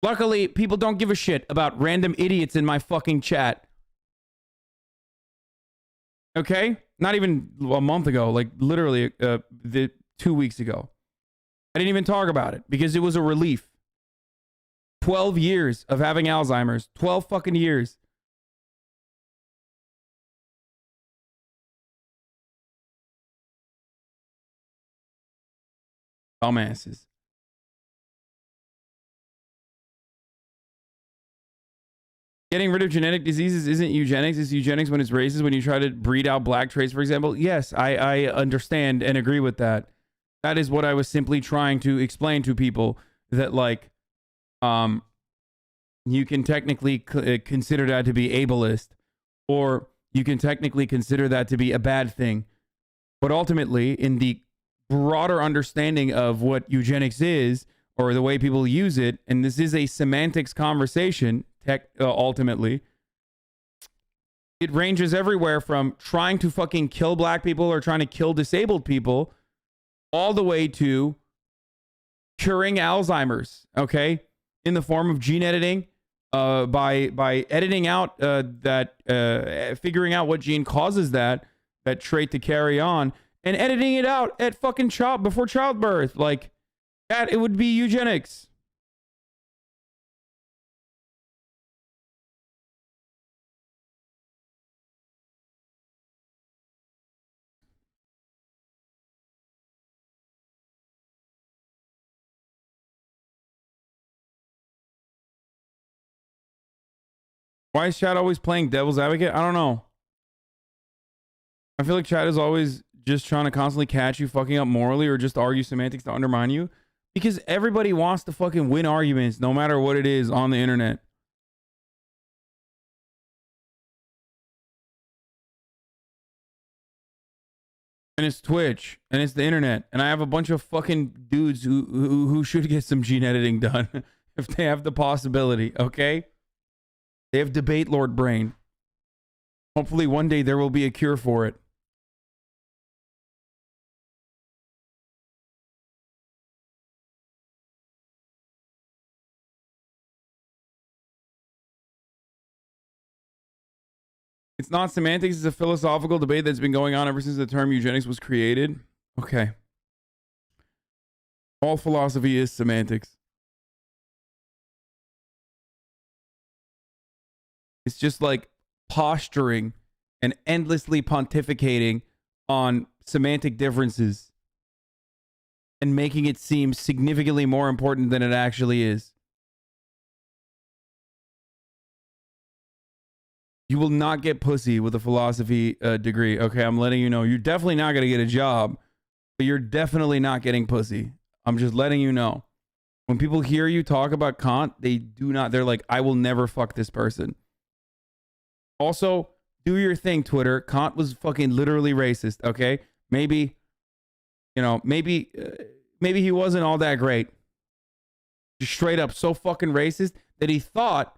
Luckily, people don't give a shit about random idiots in my fucking chat. Okay? Not even a month ago, like literally 2 weeks ago. I didn't even talk about it because it was a relief. 12 years of having Alzheimer's. 12 fucking years. Dumbasses. Getting rid of genetic diseases isn't eugenics. It's eugenics when it's racist, when you try to breed out black traits, for example. Yes, I understand and agree with that. That is what I was simply trying to explain to people, that like, you can technically consider that to be ableist, or you can technically consider that to be a bad thing. But ultimately, in the broader understanding of what eugenics is, or the way people use it, and this is a semantics conversation, ultimately, it ranges everywhere from trying to fucking kill black people or trying to kill disabled people, all the way to curing Alzheimer's, okay, in the form of gene editing, by editing out figuring out what gene causes that trait to carry on, and editing it out at fucking before childbirth. Like that, it would be eugenics. Why is Chad always playing devil's advocate? I don't know. I feel like Chad is always just trying to constantly catch you fucking up morally or just argue semantics to undermine you? Because everybody wants to fucking win arguments no matter what it is on the internet. And it's Twitch and it's the internet. And I have a bunch of fucking dudes who should get some gene editing done if they have the possibility, okay? They have debate lord brain. Hopefully one day there will be a cure for it. It's not semantics, it's a philosophical debate that's been going on ever since the term eugenics was created. Okay. All philosophy is semantics. It's just like posturing and endlessly pontificating on semantic differences and making it seem significantly more important than it actually is. You will not get pussy with a philosophy degree. Okay, I'm letting you know. You're definitely not going to get a job, but you're definitely not getting pussy. I'm just letting you know. When people hear you talk about Kant, they do not. They're like, I will never fuck this person. Also, do your thing, Twitter. Kant was fucking literally racist, okay? Maybe, you know, maybe he wasn't all that great. Just straight up so fucking racist that he thought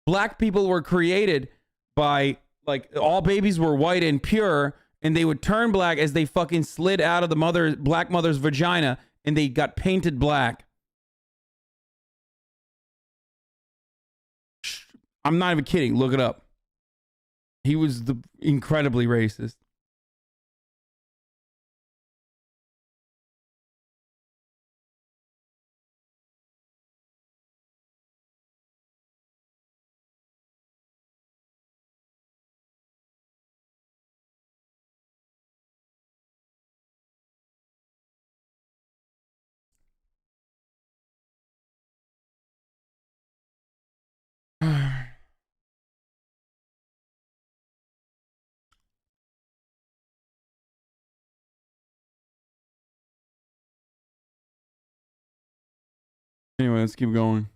black people were created by, like, all babies were white and pure, and they would turn black as they fucking slid out of the black mother's vagina, and they got painted black. I'm not even kidding. Look it up. He was incredibly racist. Anyway, let's keep going.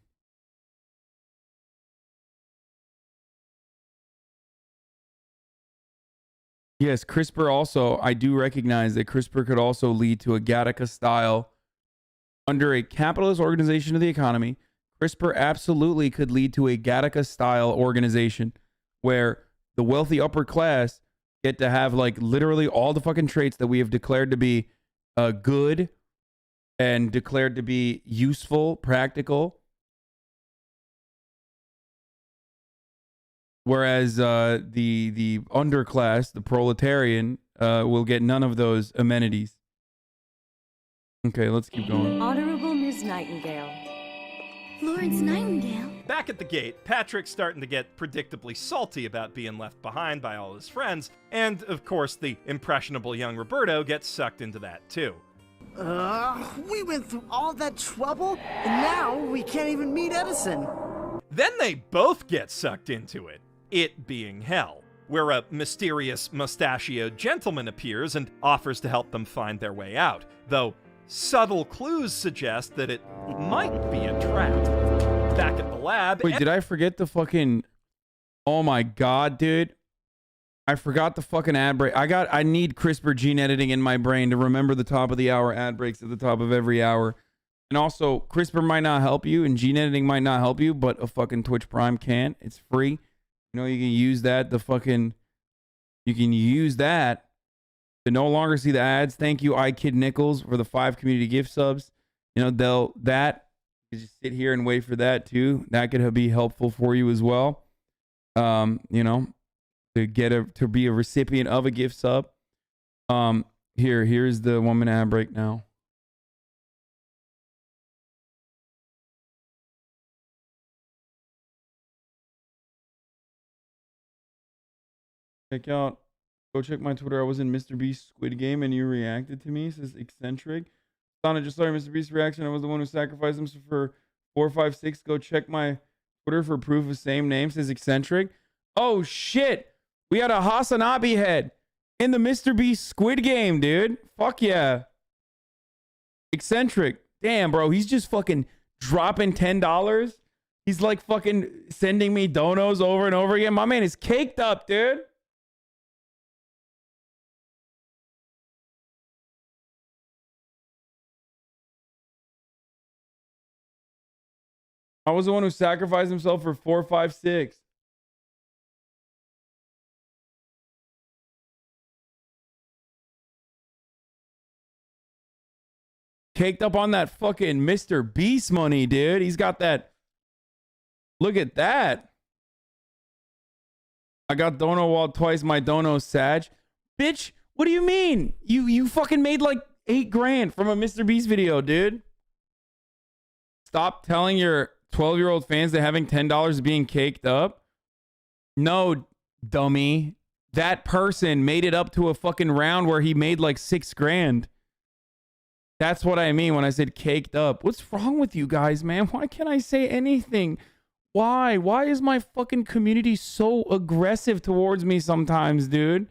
Yes, CRISPR also, I do recognize that CRISPR could also lead to a Gattaca style. Under a capitalist organization of the economy, CRISPR absolutely could lead to a Gattaca style organization where the wealthy upper class get to have, like, literally all the fucking traits that we have declared to be good and declared to be useful, practical. Whereas the underclass, the proletarian, will get none of those amenities. Okay, let's keep going. Honorable Ms. Nightingale. Florence Nightingale? Back at the gate, Patrick's starting to get predictably salty about being left behind by all his friends, and of course the impressionable young Roberto gets sucked into that too. We went through all that trouble, and now we can't even meet Edison. Then they both get sucked into it. It being hell, where a mysterious mustachioed gentleman appears and offers to help them find their way out, though subtle clues suggest that it might be a trap. Back at the lab... Wait, did I forget the fucking... Oh my god, dude. I forgot the fucking ad break. I need CRISPR gene editing in my brain to remember the top of the hour ad breaks at the top of every hour. And also, CRISPR might not help you, and gene editing might not help you, but a fucking Twitch Prime can. It's free. You know, you can use that, you can use that to no longer see the ads. Thank you, iKid Nichols, for the 5 community gift subs. You know, you just sit here and wait for that too. That could be helpful for you as well. You know, to be a recipient of a gift sub. Here's the 1 minute ad break now. Go check my Twitter. I was in Mr. Beast's Squid Game and you reacted to me, says Eccentric. Sana just started Mr. Beast's reaction. I was the one who sacrificed him for 456. Go check my Twitter for proof of same name, says Eccentric. Oh shit! We had a Hasanabi head. in the Mr. Beast Squid Game, dude. Fuck yeah. Eccentric. Damn, bro. He's just fucking dropping $10. He's like fucking sending me donos over and over again. My man is caked up, dude. I was the one who sacrificed himself for 4, 5, 6. Caked up on that fucking Mr. Beast money, dude. He's got that. Look at that. I got dono wall twice my dono sag. Bitch, what do you mean? You fucking made like 8 grand from a Mr. Beast video, dude. Stop telling your 12-year-old fans that having $10 is being caked up. No, dummy. That person made it up to a fucking round where he made like 6 grand. That's what I mean when I said caked up. What's wrong with you guys, man? Why can't I say anything? Why? Why is my fucking community so aggressive towards me sometimes, dude?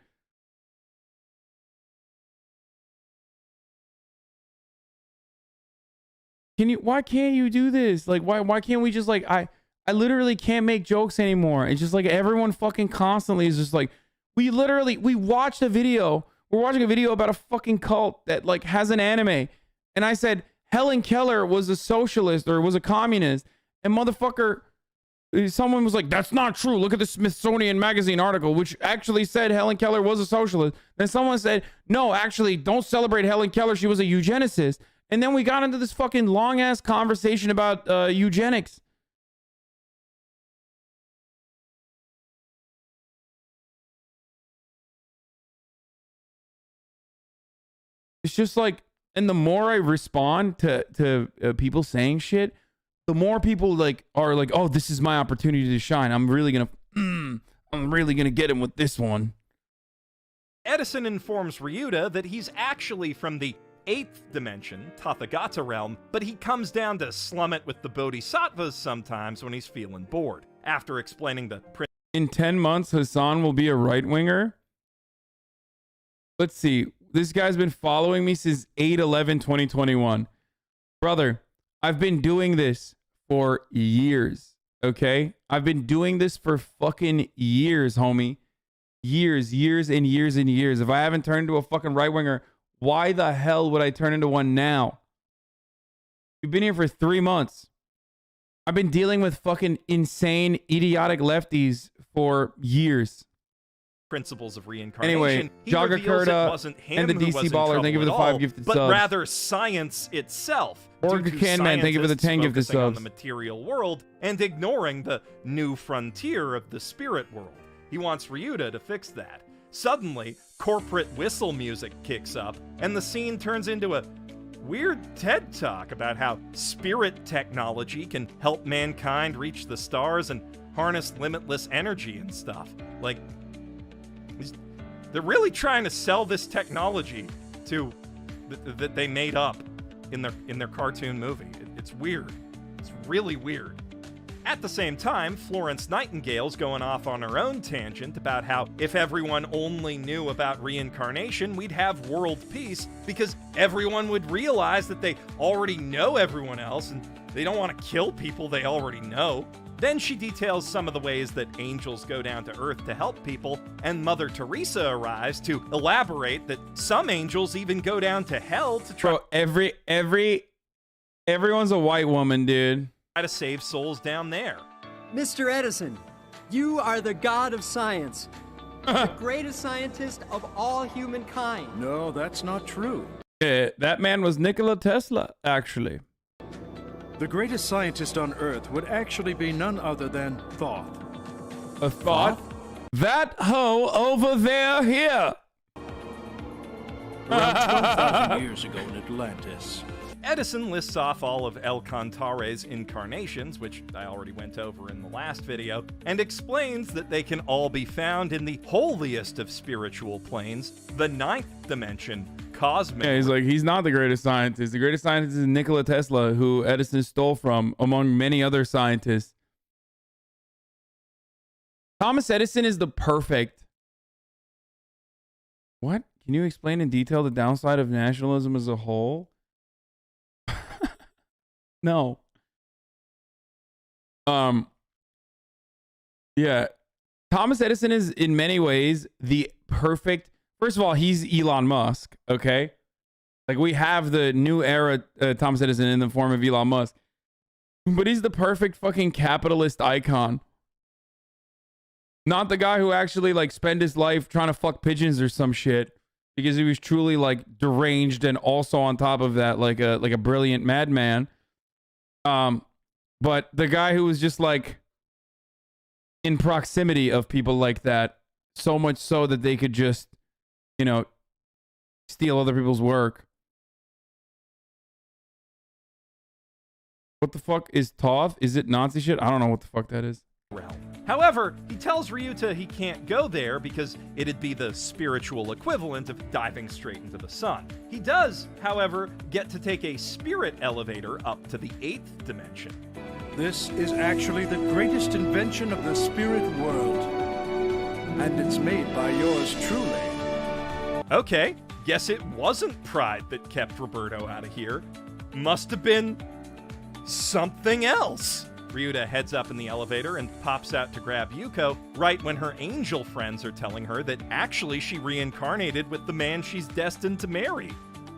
Why can't you do this? Like, why can't we just like, I literally can't make jokes anymore. It's just like everyone fucking constantly is just like, we watched a video. We're watching a video about a fucking cult that like has an anime. And I said, Helen Keller was a socialist or was a communist. And motherfucker, someone was like, that's not true. Look at the Smithsonian Magazine article, which actually said Helen Keller was a socialist. Then someone said, no, actually, don't celebrate Helen Keller. She was a eugenicist. And then we got into this fucking long ass conversation about eugenics. It's just like, and the more I respond to people saying shit, the more people like are like, oh, this is my opportunity to shine. I'm really gonna get him with this one. Edison informs Ryuta that he's actually from the 8th dimension, Tathagata realm, but he comes down to slum it with the bodhisattvas sometimes when he's feeling bored. After explaining the in 10 months, Hasan will be a right-winger. Let's see. This guy's been following me since 8/11/2021. Brother, I've been doing this for years, okay? I've been doing this for fucking years, homie. Years and years and years. If I haven't turned into a fucking right-winger, why the hell would I turn into one now? You've been here for 3 months. I've been dealing with fucking insane, idiotic lefties for years. Principles of reincarnation. Anyway, Jogger Kurta and the DC Baller, thank you for the 5 gifted subs. But rather science itself. Orga Canman, thank you for the 10 gifted subs. On the material world and ignoring the new frontier of the spirit world. He wants Ryuta to fix that. Suddenly, corporate whistle music kicks up, and the scene turns into a weird TED Talk about how spirit technology can help mankind reach the stars and harness limitless energy and stuff. Like, they're really trying to sell this technology to that they made up in their cartoon movie. It's weird. It's really weird. At the same time, Florence Nightingale's going off on her own tangent about how if everyone only knew about reincarnation, we'd have world peace because everyone would realize that they already know everyone else and they don't want to kill people they already know. Then she details some of the ways that angels go down to Earth to help people, and Mother Teresa arrives to elaborate that some angels even go down to hell to try. Bro, everyone's a white woman, dude. To save souls down there. Mr. Edison, you are the god of science. The greatest scientist of all humankind. No, that's not true. Yeah, that man was Nikola Tesla, actually. The greatest scientist on Earth would actually be none other than Thoth. A Thoth? That hoe over there here. Around 12,000 years ago in Atlantis. Edison lists off all of El Cantare's incarnations, which I already went over in the last video, and explains that they can all be found in the holiest of spiritual planes, the 9th dimension, cosmic. Yeah, he's like, he's not the greatest scientist. The greatest scientist is Nikola Tesla, who Edison stole from, among many other scientists. Thomas Edison is the perfect What? Can you explain in detail the downside of nationalism as a whole? No. Yeah. Thomas Edison is in many ways the perfect. First of all, he's Elon Musk, okay? Like, we have the new era Thomas Edison in the form of Elon Musk. But he's the perfect fucking capitalist icon. Not the guy who actually, like, spent his life trying to fuck pigeons or some shit. Because he was truly, like, deranged and also on top of that, like a brilliant madman. But the guy who was just, like, in proximity of people like that, so much so that they could just, you know, steal other people's work. What the fuck is Toth? Is it Nazi shit? I don't know what the fuck that is. However, he tells Ryuta he can't go there because it'd be the spiritual equivalent of diving straight into the sun. He does, however, get to take a spirit elevator up to the 8th dimension. This is actually the greatest invention of the spirit world. And it's made by yours truly. Okay, guess it wasn't pride that kept Roberto out of here. Must have been something else. Ryuta heads up in the elevator and pops out to grab Yuko right when her angel friends are telling her that actually she reincarnated with the man she's destined to marry.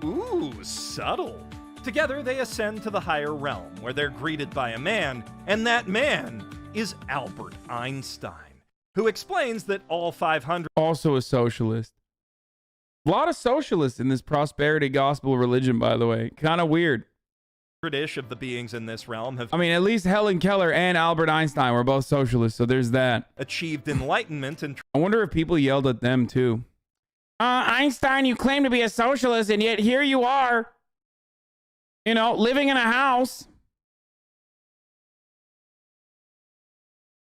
Ooh, subtle. Together, they ascend to the higher realm, where they're greeted by a man, and that man is Albert Einstein, who explains that all 500... Also a socialist. A lot of socialists in this prosperity gospel religion, by the way. Kind of weird. ...ish of the beings in this realm have... I mean, at least Helen Keller and Albert Einstein were both socialists, so there's that. ...achieved enlightenment and... I wonder if people yelled at them, too. Einstein, you claim to be a socialist, and yet here you are. You know, living in a house.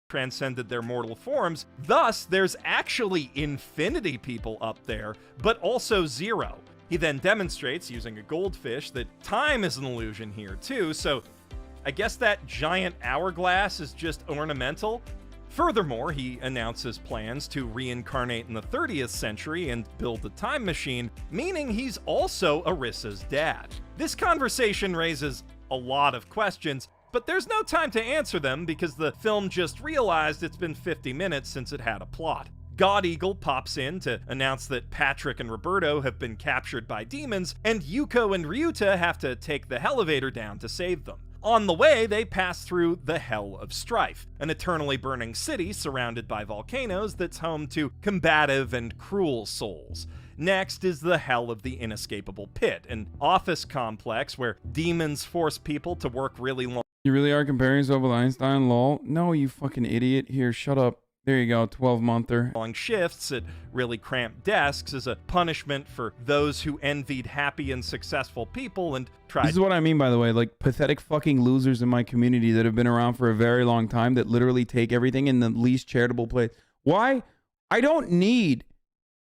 Transcended their mortal forms. Thus, there's actually infinity people up there, but also zero. He then demonstrates, using a goldfish, that time is an illusion here, too, so I guess that giant hourglass is just ornamental. Furthermore, he announces plans to reincarnate in the 30th century and build a time machine, meaning he's also Arissa's dad. This conversation raises a lot of questions, but there's no time to answer them because the film just realized it's been 50 minutes since it had a plot. God Eagle pops in to announce that Patrick and Roberto have been captured by demons, and Yuko and Ryuta have to take the elevator down to save them. On the way, they pass through the Hell of Strife, an eternally burning city surrounded by volcanoes that's home to combative and cruel souls. Next is the Hell of the Inescapable Pit, an office complex where demons force people to work really long. You really are comparing yourself with Einstein, lol? No, you fucking idiot. Here, shut up. There you go, 12-monther. Long shifts at really cramped desks as a punishment for those who envied happy and successful people and tried... This is what I mean, by the way, like pathetic fucking losers in my community that have been around for a very long time that literally take everything in the least charitable place. Why? I don't need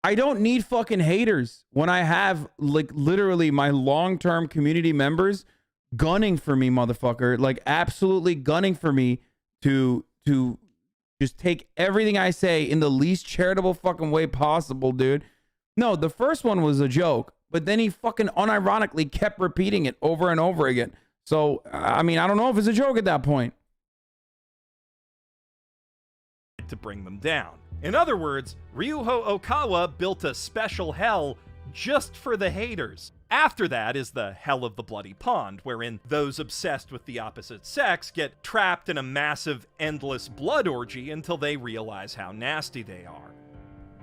fucking haters when I have, like, literally my long-term community members gunning for me, motherfucker. Like, absolutely gunning for me to just take everything I say in the least charitable fucking way possible, dude. No, the first one was a joke, but then he fucking unironically kept repeating it over and over again. So, I mean, I don't know if it's a joke at that point. To bring them down. In other words, Ryuho Okawa built a special hell just for the haters. After that is the Hell of the Bloody Pond, wherein those obsessed with the opposite sex get trapped in a massive, endless blood orgy until they realize how nasty they are.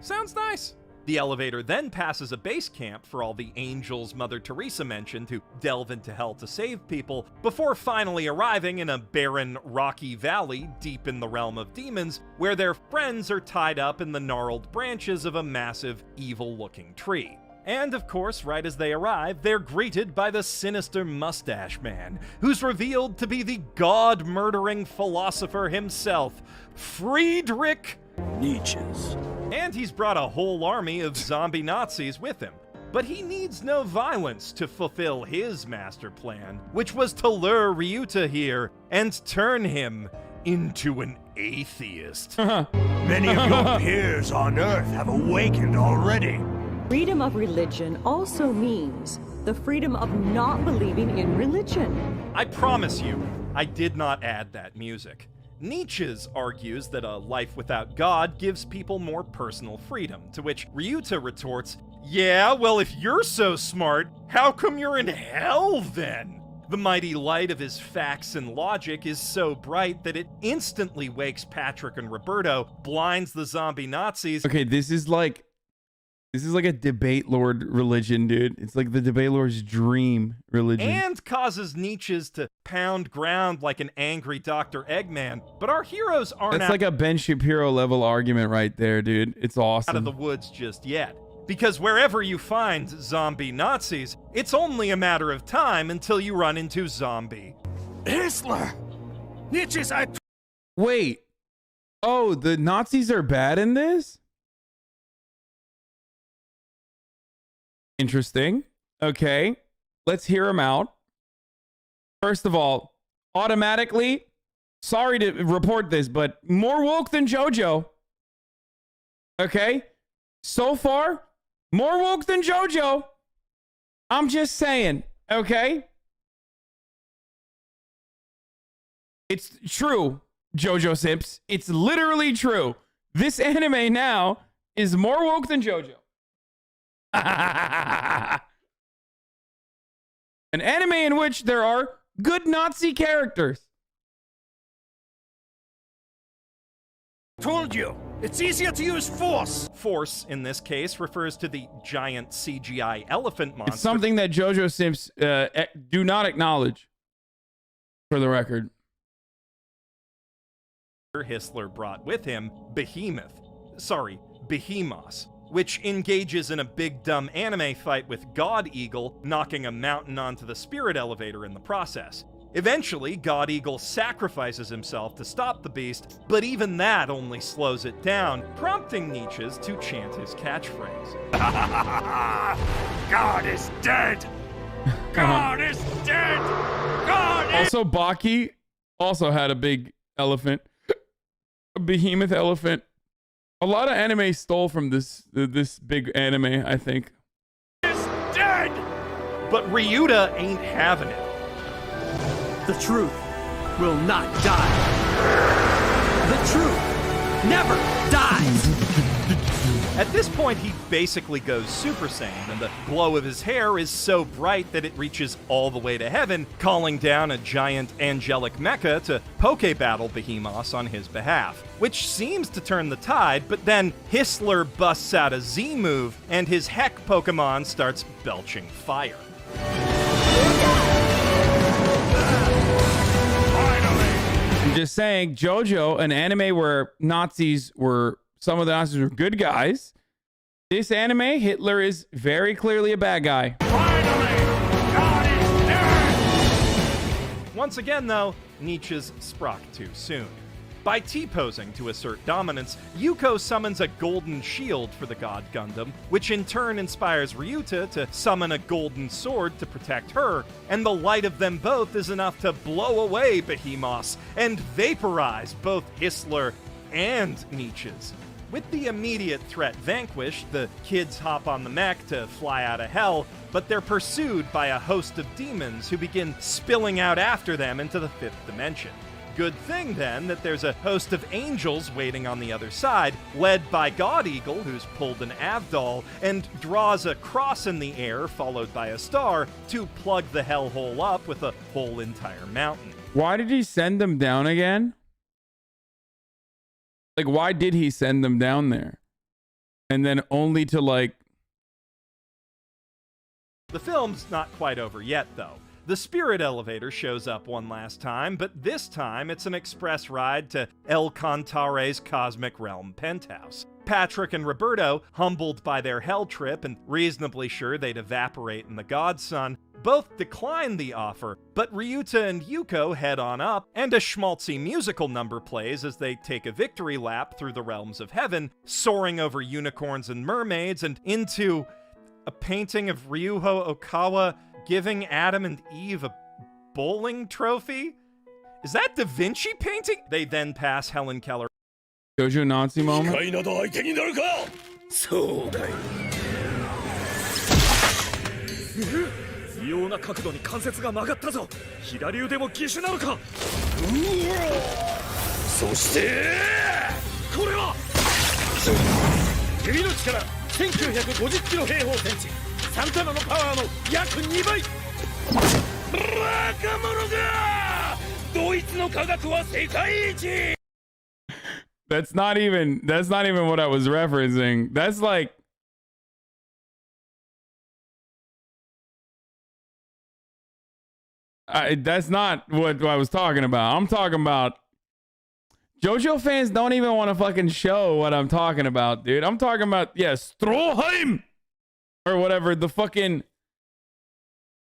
Sounds nice. The elevator then passes a base camp for all the angels Mother Teresa mentioned who delve into hell to save people, before finally arriving in a barren, rocky valley deep in the realm of demons, where their friends are tied up in the gnarled branches of a massive, evil-looking tree. And, of course, right as they arrive, they're greeted by the sinister mustache man, who's revealed to be the god-murdering philosopher himself, Friedrich Nietzsche's. And he's brought a whole army of zombie Nazis with him. But he needs no violence to fulfill his master plan, which was to lure Ryuta here and turn him into an atheist. Many of your peers on Earth have awakened already. Freedom of religion also means the freedom of not believing in religion. I promise you, I did not add that music. Nietzsche argues that a life without God gives people more personal freedom, to which Ryuta retorts, yeah, well, if you're so smart, how come you're in hell then? The mighty light of his facts and logic is so bright that it instantly wakes Patrick and Roberto, blinds the zombie Nazis. Okay, this is like a debate lord religion, dude. It's like the debate lord's dream religion. And causes Nietzsche's to pound ground like an angry Dr. Eggman. But our heroes aren't That's like a Ben Shapiro level argument right there, dude. It's awesome. out of the woods just yet. Because wherever you find zombie Nazis, it's only a matter of time until you run into zombie Hitler! Nietzsche's I... Wait. Oh, the Nazis are bad in this? Interesting. Okay. Let's hear them out. First of all, automatically, sorry to report this, but more woke than JoJo. Okay? So far, more woke than JoJo. I'm just saying, okay? It's true, JoJo Sips. It's literally true. This anime now is more woke than JoJo. An anime in which there are good Nazi characters. Told you, it's easier to use force. Force, in this case, refers to the giant CGI elephant monster. It's something that JoJo Sims do not acknowledge, for the record. Hitler brought with him Behemoth, which engages in a big dumb anime fight with God Eagle, knocking a mountain onto the spirit elevator in the process. Eventually, God Eagle sacrifices himself to stop the beast, but even that only slows it down, prompting Nietzsche to chant his catchphrase. God is dead! God is dead! God is... Also, Baki also had a big elephant. A behemoth elephant. A lot of anime stole from this big anime, I think. Is dead! But Ryuta ain't having it. The truth will not die. The truth never dies. At this point, he basically goes Super Saiyan, and the glow of his hair is so bright that it reaches all the way to heaven, calling down a giant angelic mecha to poke battle Behemoth on his behalf, which seems to turn the tide, but then Hitler busts out a Z move, and his Heck Pokemon starts belching fire. I'm just saying, JoJo, an anime where some of the Nazis were good guys. This anime, Hitler is very clearly a bad guy. Finally! God is dead! Once again, though, Nietzsche's sprock too soon. By T-posing to assert dominance, Yuko summons a golden shield for the God Gundam, which in turn inspires Ryuta to summon a golden sword to protect her, and the light of them both is enough to blow away Behemoth and vaporize both Hitler and Nietzsche's. With the immediate threat vanquished, the kids hop on the mech to fly out of hell, but they're pursued by a host of demons who begin spilling out after them into the fifth dimension. Good thing, then, that there's a host of angels waiting on the other side, led by God Eagle, who's pulled an Avdol, and draws a cross in the air, followed by a star, to plug the hellhole up with a whole entire mountain. Why did he send them down again? Like, why did he send them down there? And then only to, like... The film's not quite over yet, though. The spirit elevator shows up one last time, but this time it's an express ride to El Cantare's cosmic realm penthouse. Patrick and Roberto, humbled by their hell trip and reasonably sure they'd evaporate in the God Sun, both decline the offer, but Ryuta and Yuko head on up, and a schmaltzy musical number plays as they take a victory lap through the realms of heaven, soaring over unicorns and mermaids, and into a painting of Ryuho Okawa giving Adam and Eve a bowling trophy? Is that Da Vinci painting? They then pass Helen Keller. JoJo Nazi moment? 異様な角度に関節が曲がったぞ。左腕も義手なのか。そしてこれは指の力1950キロ平方センチ、サンタナのパワーの約2倍。バカ者が、ドイツの科学は世界一。 That's not even what I was referencing. That's like that's not what I was talking about. I'm talking about JoJo fans don't even want to fucking show what I'm talking about, dude. I'm talking about, yeah, Stroheim or whatever, the fucking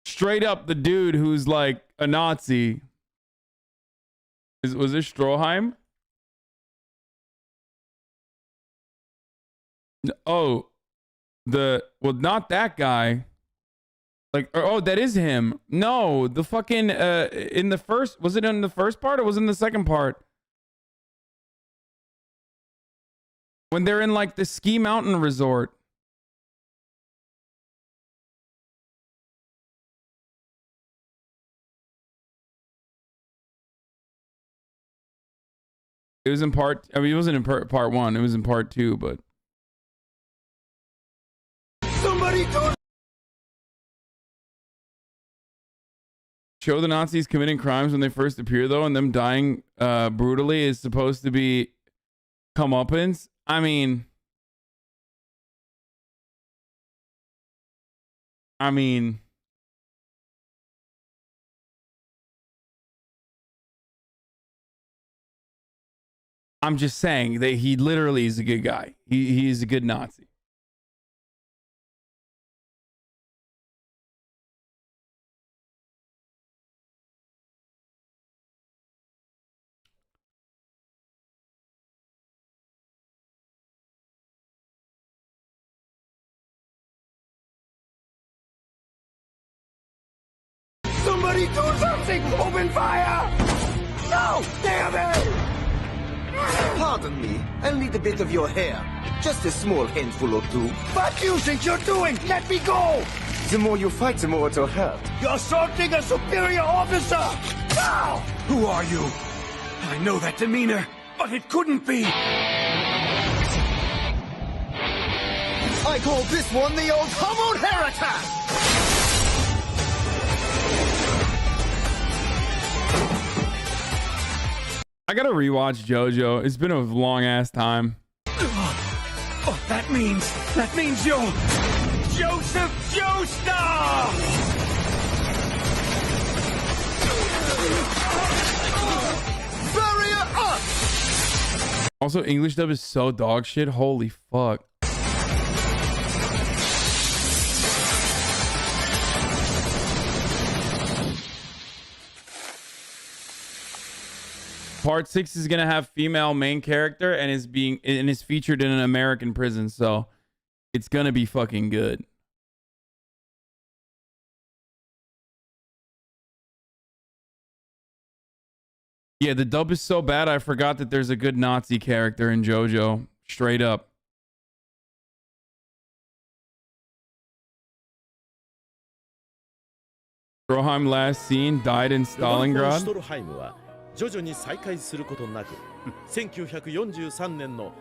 straight up the dude who's like a Nazi. Was it Stroheim? Oh, well, not that guy. Like, oh, that is him. No, the fucking in the first, was it in the first part or was it in the second part? When they're in like the ski mountain resort. It was in part, I mean, it wasn't in part one, it was in part two, but. Somebody do. Show the Nazis committing crimes when they first appear, though, and them dying brutally is supposed to be comeuppance. I mean, I'm just saying that he literally is a good guy. He's a good Nazi. Somebody do something! Open fire! No! Damn it! Pardon me, I'll need a bit of your hair. Just a small handful or two. What do you think you're doing? Let me go! The more you fight, the more it'll hurt. You're assaulting a superior officer! No! Who are you? I know that demeanor, but it couldn't be! I call this one the old Homo hair attack! I gotta rewatch JoJo. It's been a long ass time. Oh, that means you're Joseph Joestar! Barrier up! Also, English dub is so dog shit. Holy fuck. Part 6 is gonna have female main character and is featured in an American prison, so it's gonna be fucking good. Yeah, the dub is so bad I forgot that there's a good Nazi character in JoJo. Straight up. Stroheim last seen died in Stalingrad. 徐々に再開することなく、1943年の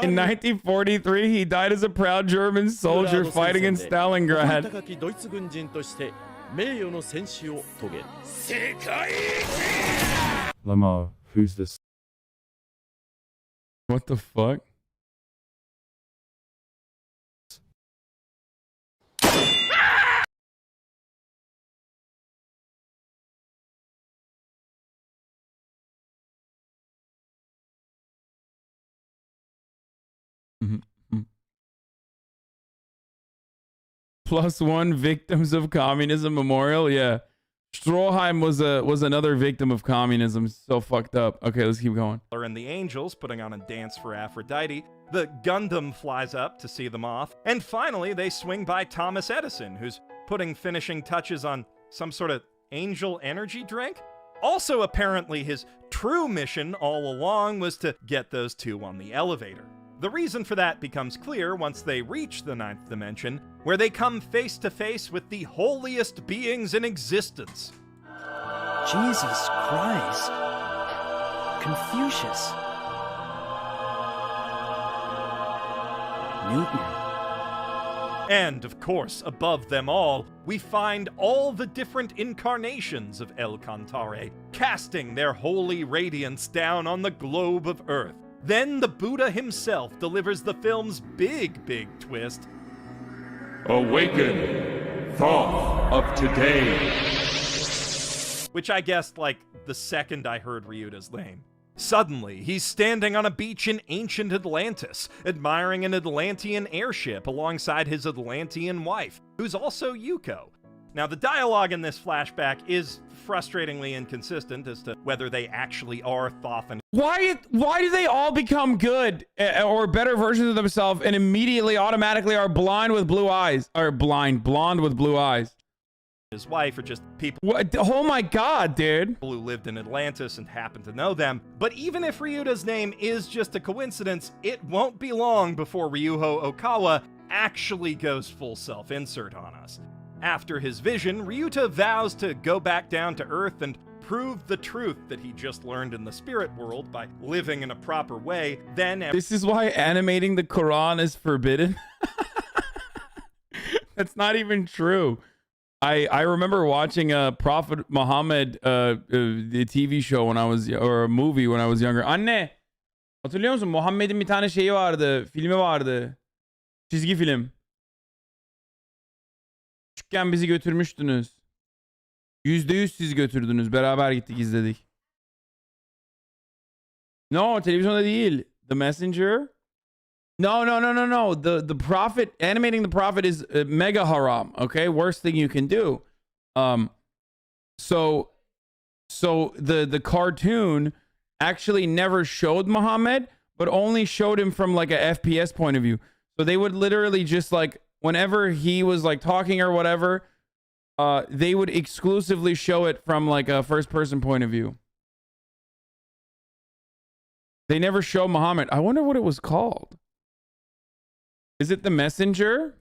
In 1943, he died as a proud German soldier fighting in Stalingrad. 高きドイツ軍人として名誉の戦死を遂げ、世界一 Lamar, who's this? What the fuck? +1 victims of communism memorial. Yeah, Stroheim was another victim of communism. So fucked up. Okay, let's keep going. And the angels putting on a dance for Aphrodite. The Gundam flies up to see them off. And finally, they swing by Thomas Edison, who's putting finishing touches on some sort of angel energy drink. Also, apparently, his true mission all along was to get those two on the elevator. The reason for that becomes clear once they reach the 9th dimension, where they come face to face with the holiest beings in existence. Jesus Christ. Confucius. Newton. And, of course, above them all, we find all the different incarnations of El Cantare, casting their holy radiance down on the globe of Earth. Then the Buddha himself delivers the film's big twist. Awaken, thought of today. Which I guessed, like, the second I heard Ryuta's name. Suddenly, he's standing on a beach in ancient Atlantis, admiring an Atlantean airship alongside his Atlantean wife, who's also Yuko. Now, the dialogue in this flashback is frustratingly inconsistent as to whether they actually are Thoth and... Why do they all become good or better versions of themselves and immediately automatically are blonde with blue eyes? Or blonde with blue eyes? His wife are just people... What? Oh my god, dude. Who lived in Atlantis and happen to know them. But even if Ryuta's name is just a coincidence, it won't be long before Ryuho Okawa actually goes full self-insert on us. After his vision, Ryuta vows to go back down to Earth and prove the truth that he just learned in the spirit world by living in a proper way. Then... This is why animating the Quran is forbidden? That's not even true. I remember watching a Prophet Muhammad the TV show when I was, or a movie when I was younger. Anne, hatırlıyor musun? Muhammed'in bir tane şeyi vardı, filmi vardı. Çizgi film. Küçükken bizi götürmüştünüz. %100 siz götürdünüz. Beraber gittik izledik. No, televizyonda değil. The Messenger. No. The Prophet, animating the Prophet is mega haram. Okay, worst thing you can do. So the cartoon actually never showed Muhammad, but only showed him from like a FPS point of view. So they would literally just like whenever he was like talking or whatever, they would exclusively show it from like a first person point of view. They never show Muhammad. I wonder what it was called. Is it The Messenger?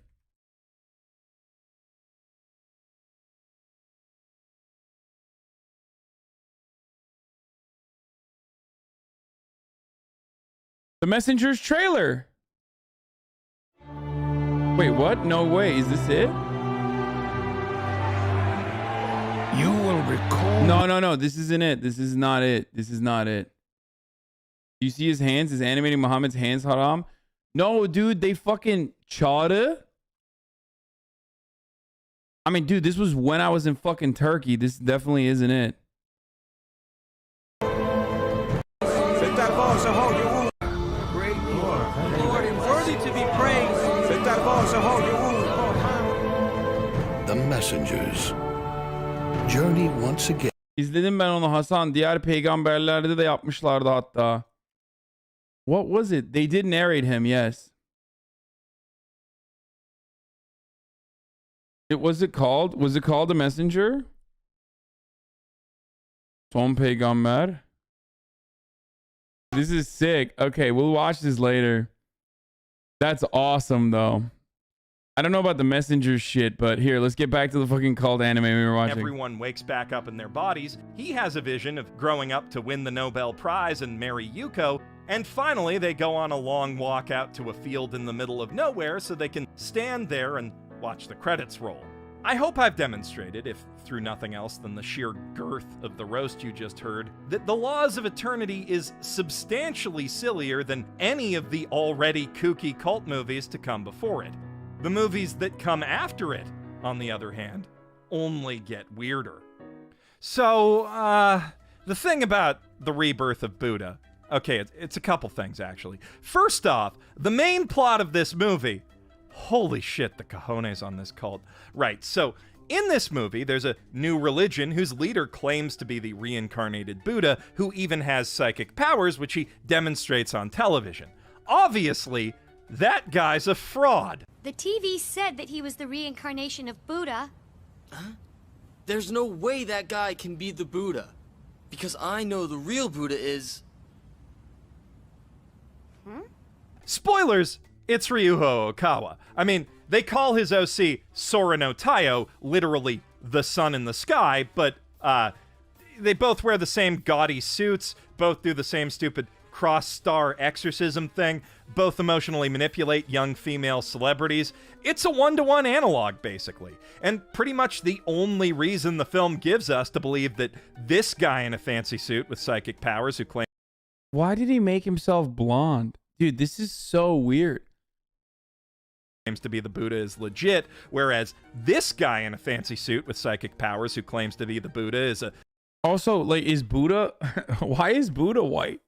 The Messenger's trailer. Wait, what? No way. Is this it? You will recall. No. This isn't it. This is not it. This is not it. You see his hands? Is animating Muhammad's hands haram? No, dude, they fucking çağrı. I mean, dude, this was when I was in fucking Turkey. This definitely isn't it. Great Lord, and worthy to be praised. The messengers journey once again. İzledim ben onu Hasan. Diğer peygamberlerde de yapmışlardı hatta. What was it? They did narrate him, yes. Was it called The Messenger? Son Peygamber. This is sick. Okay, we'll watch this later. That's awesome, though. I don't know about the Messenger shit, but here, let's get back to the fucking cult anime we were watching. Everyone wakes back up in their bodies. He has a vision of growing up to win the Nobel Prize and marry Yuko. And finally, they go on a long walk out to a field in the middle of nowhere so they can stand there and watch the credits roll. I hope I've demonstrated, if through nothing else than the sheer girth of the roast you just heard, that The Laws of Eternity is substantially sillier than any of the already kooky cult movies to come before it. The movies that come after it, on the other hand, only get weirder. So, the thing about the rebirth of Buddha, okay, it's a couple things, actually. First off, the main plot of this movie... Holy shit, the cojones on this cult. Right, so in this movie, there's a new religion whose leader claims to be the reincarnated Buddha, who even has psychic powers, which he demonstrates on television. Obviously, that guy's a fraud. The TV said that he was the reincarnation of Buddha. Huh? There's no way that guy can be the Buddha. Because I know the real Buddha is... Spoilers, it's Ryuho Okawa. I mean, they call his OC Sora no Taiyo, literally the sun in the sky, but they both wear the same gaudy suits, both do the same stupid cross-star exorcism thing, both emotionally manipulate young female celebrities. It's a one-to-one analog, basically. And pretty much the only reason the film gives us to believe that this guy in a fancy suit with psychic powers who claims... Why did he make himself blonde? Dude, this is so weird. ...to be the Buddha is legit, whereas this guy in a fancy suit with psychic powers who claims to be the Buddha is a... Also, like, is Buddha... Why is Buddha white?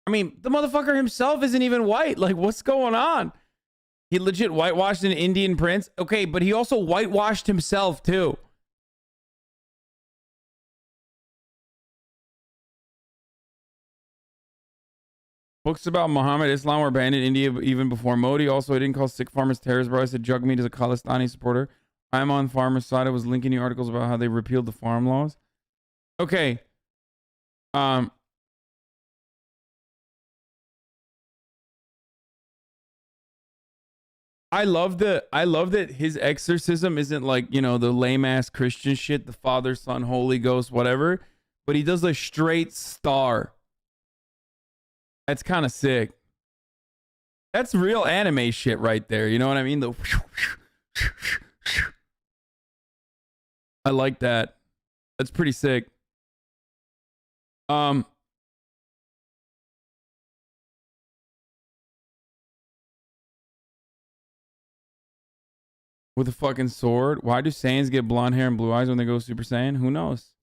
I mean, the motherfucker himself isn't even white. Like, what's going on? He legit whitewashed an Indian prince. Okay, but he also whitewashed himself, too. Books about Muhammad Islam were banned in India even before Modi. Also, I didn't call Sikh farmers terrorists, bro. I said Jagmeet is a Khalistani supporter. I'm on farmers' side. I was linking you articles about how they repealed the farm laws. Okay. I love that his exorcism isn't like, you know, the lame ass Christian shit, the Father, Son, Holy Ghost, whatever. But he does a straight star. That's kind of sick. That's real anime shit right there. You know what I mean? I like that. That's pretty sick. With a fucking sword? Why do Saiyans get blonde hair and blue eyes when they go Super Saiyan? Who knows?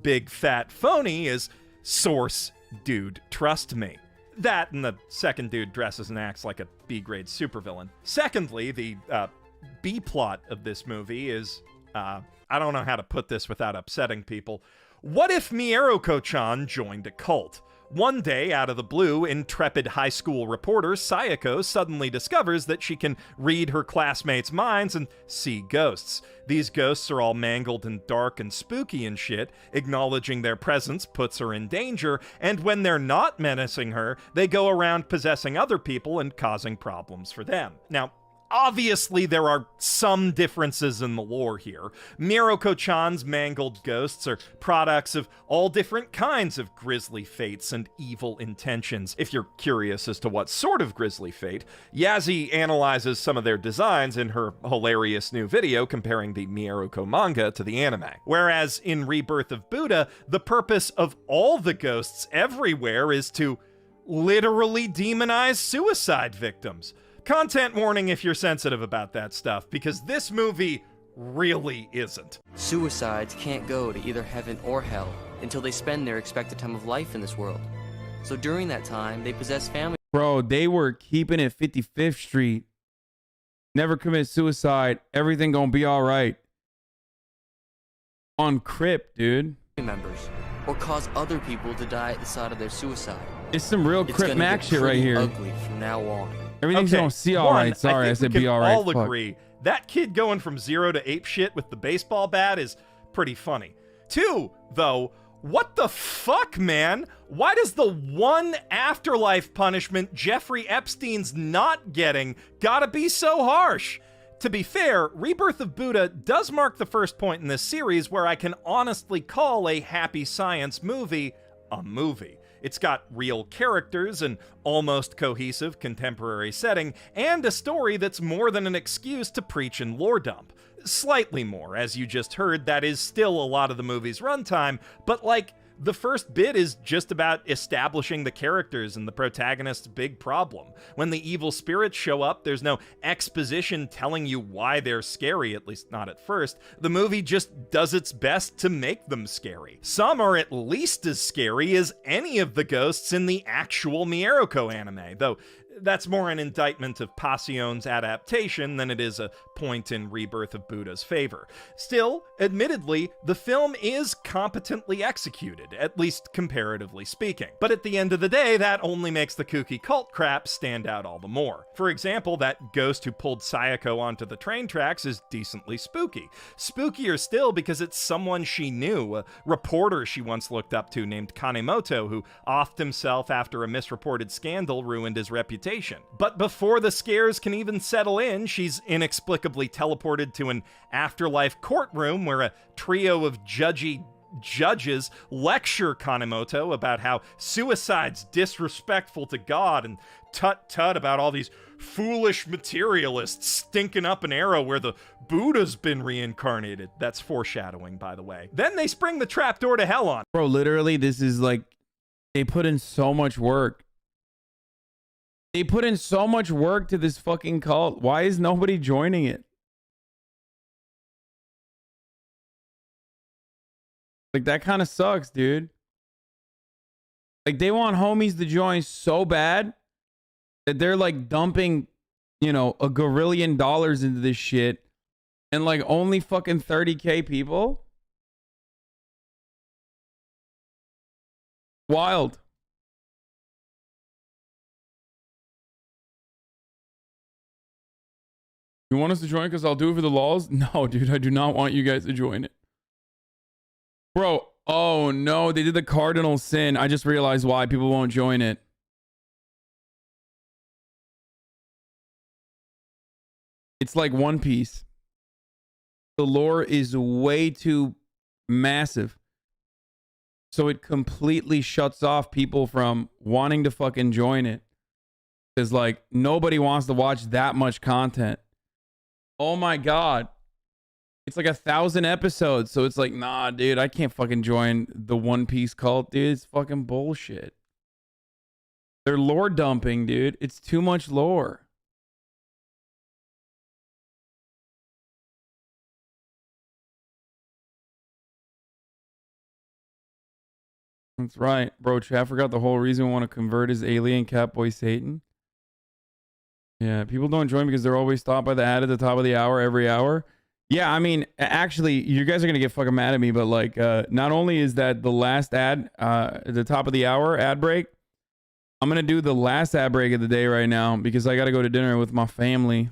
Big fat phony is source dude, trust me. That and the second dude dresses and acts like a B-grade supervillain. Secondly, the B-plot of this movie is, I don't know how to put this without upsetting people. What if Mieruko-chan joined a cult? One day, out of the blue, intrepid high school reporter Sayako suddenly discovers that she can read her classmates' minds and see ghosts. These ghosts are all mangled and dark and spooky and shit. Acknowledging their presence puts her in danger, and when they're not menacing her, they go around possessing other people and causing problems for them. Now, obviously, there are some differences in the lore here. Mieruko-chan's mangled ghosts are products of all different kinds of grisly fates and evil intentions. If you're curious as to what sort of grisly fate, Yazzie analyzes some of their designs in her hilarious new video comparing the Mieruko manga to the anime. Whereas in Rebirth of Buddha, the purpose of all the ghosts everywhere is to literally demonize suicide victims. Content warning if you're sensitive about that stuff, because this movie really isn't. Suicides can't go to either heaven or hell until they spend their expected time of life in this world. So during that time, they possess family. Bro, they were keeping it 55th Street. Never commit suicide. Everything gonna be all right. On Crip, dude. Members, or cause other people to die at the side of their suicide. It's some real Crip Mac shit right here. Ugly from now on. Everything's gonna see all right. Sorry, I said be all right. All agree that kid going from 0 to ape shit with the baseball bat is pretty funny. 2, though, what the fuck, man? Why does the one afterlife punishment Jeffrey Epstein's not getting gotta be so harsh? To be fair, Rebirth of Buddha does mark the first point in this series where I can honestly call a happy science movie a movie. It's got real characters, an almost cohesive contemporary setting, and a story that's more than an excuse to preach and lore dump. Slightly more, as you just heard, that is still a lot of the movie's runtime, but like, the first bit is just about establishing the characters and the protagonist's big problem. When the evil spirits show up, there's no exposition telling you why they're scary, at least not at first. The movie just does its best to make them scary. Some are at least as scary as any of the ghosts in the actual Mieruko anime, though that's more an indictment of Passion's adaptation than it is a point in Rebirth of Buddha's favor. Still, admittedly, the film is competently executed, at least comparatively speaking. But at the end of the day, that only makes the kooky cult crap stand out all the more. For example, that ghost who pulled Sayako onto the train tracks is decently spooky. Spookier still because it's someone she knew, a reporter she once looked up to named Kanemoto, who offed himself after a misreported scandal ruined his reputation. But before the scares can even settle in, she's inexplicably teleported to an afterlife courtroom where a trio of judgy judges lecture Kanemoto about how suicide's disrespectful to God and tut-tut about all these foolish materialists stinking up an era where the Buddha's been reincarnated. That's foreshadowing, by the way. Then they spring the trapdoor to hell on. Bro, literally, this is like, they put in so much work. They put in so much work to this fucking cult. Why is nobody joining it? Like, that kind of sucks, dude. Like, they want homies to join so bad that they're like dumping, you know, $1 gorillion into this shit and like only fucking 30K people. Wild. You want us to join because I'll do it for the laws? No, dude, I do not want you guys to join it. Bro, oh no, they did the cardinal sin. I just realized why people won't join it. It's like One Piece. The lore is way too massive. So it completely shuts off people from wanting to fucking join it. Because like nobody wants to watch that much content. Oh my God. It's like 1,000 episodes. So it's like, nah, dude, I can't fucking join the One Piece cult, dude. It's fucking bullshit. They're lore dumping, dude. It's too much lore. That's right. Bro, Chad forgot the whole reason we want to convert is alien Catboy Satan. Yeah, people don't join because they're always stopped by the ad at the top of the hour every hour. Yeah, I mean, actually, you guys are going to get fucking mad at me, but like, not only is that the last ad at the top of the hour ad break, I'm going to do the last ad break of the day right now because I got to go to dinner with my family.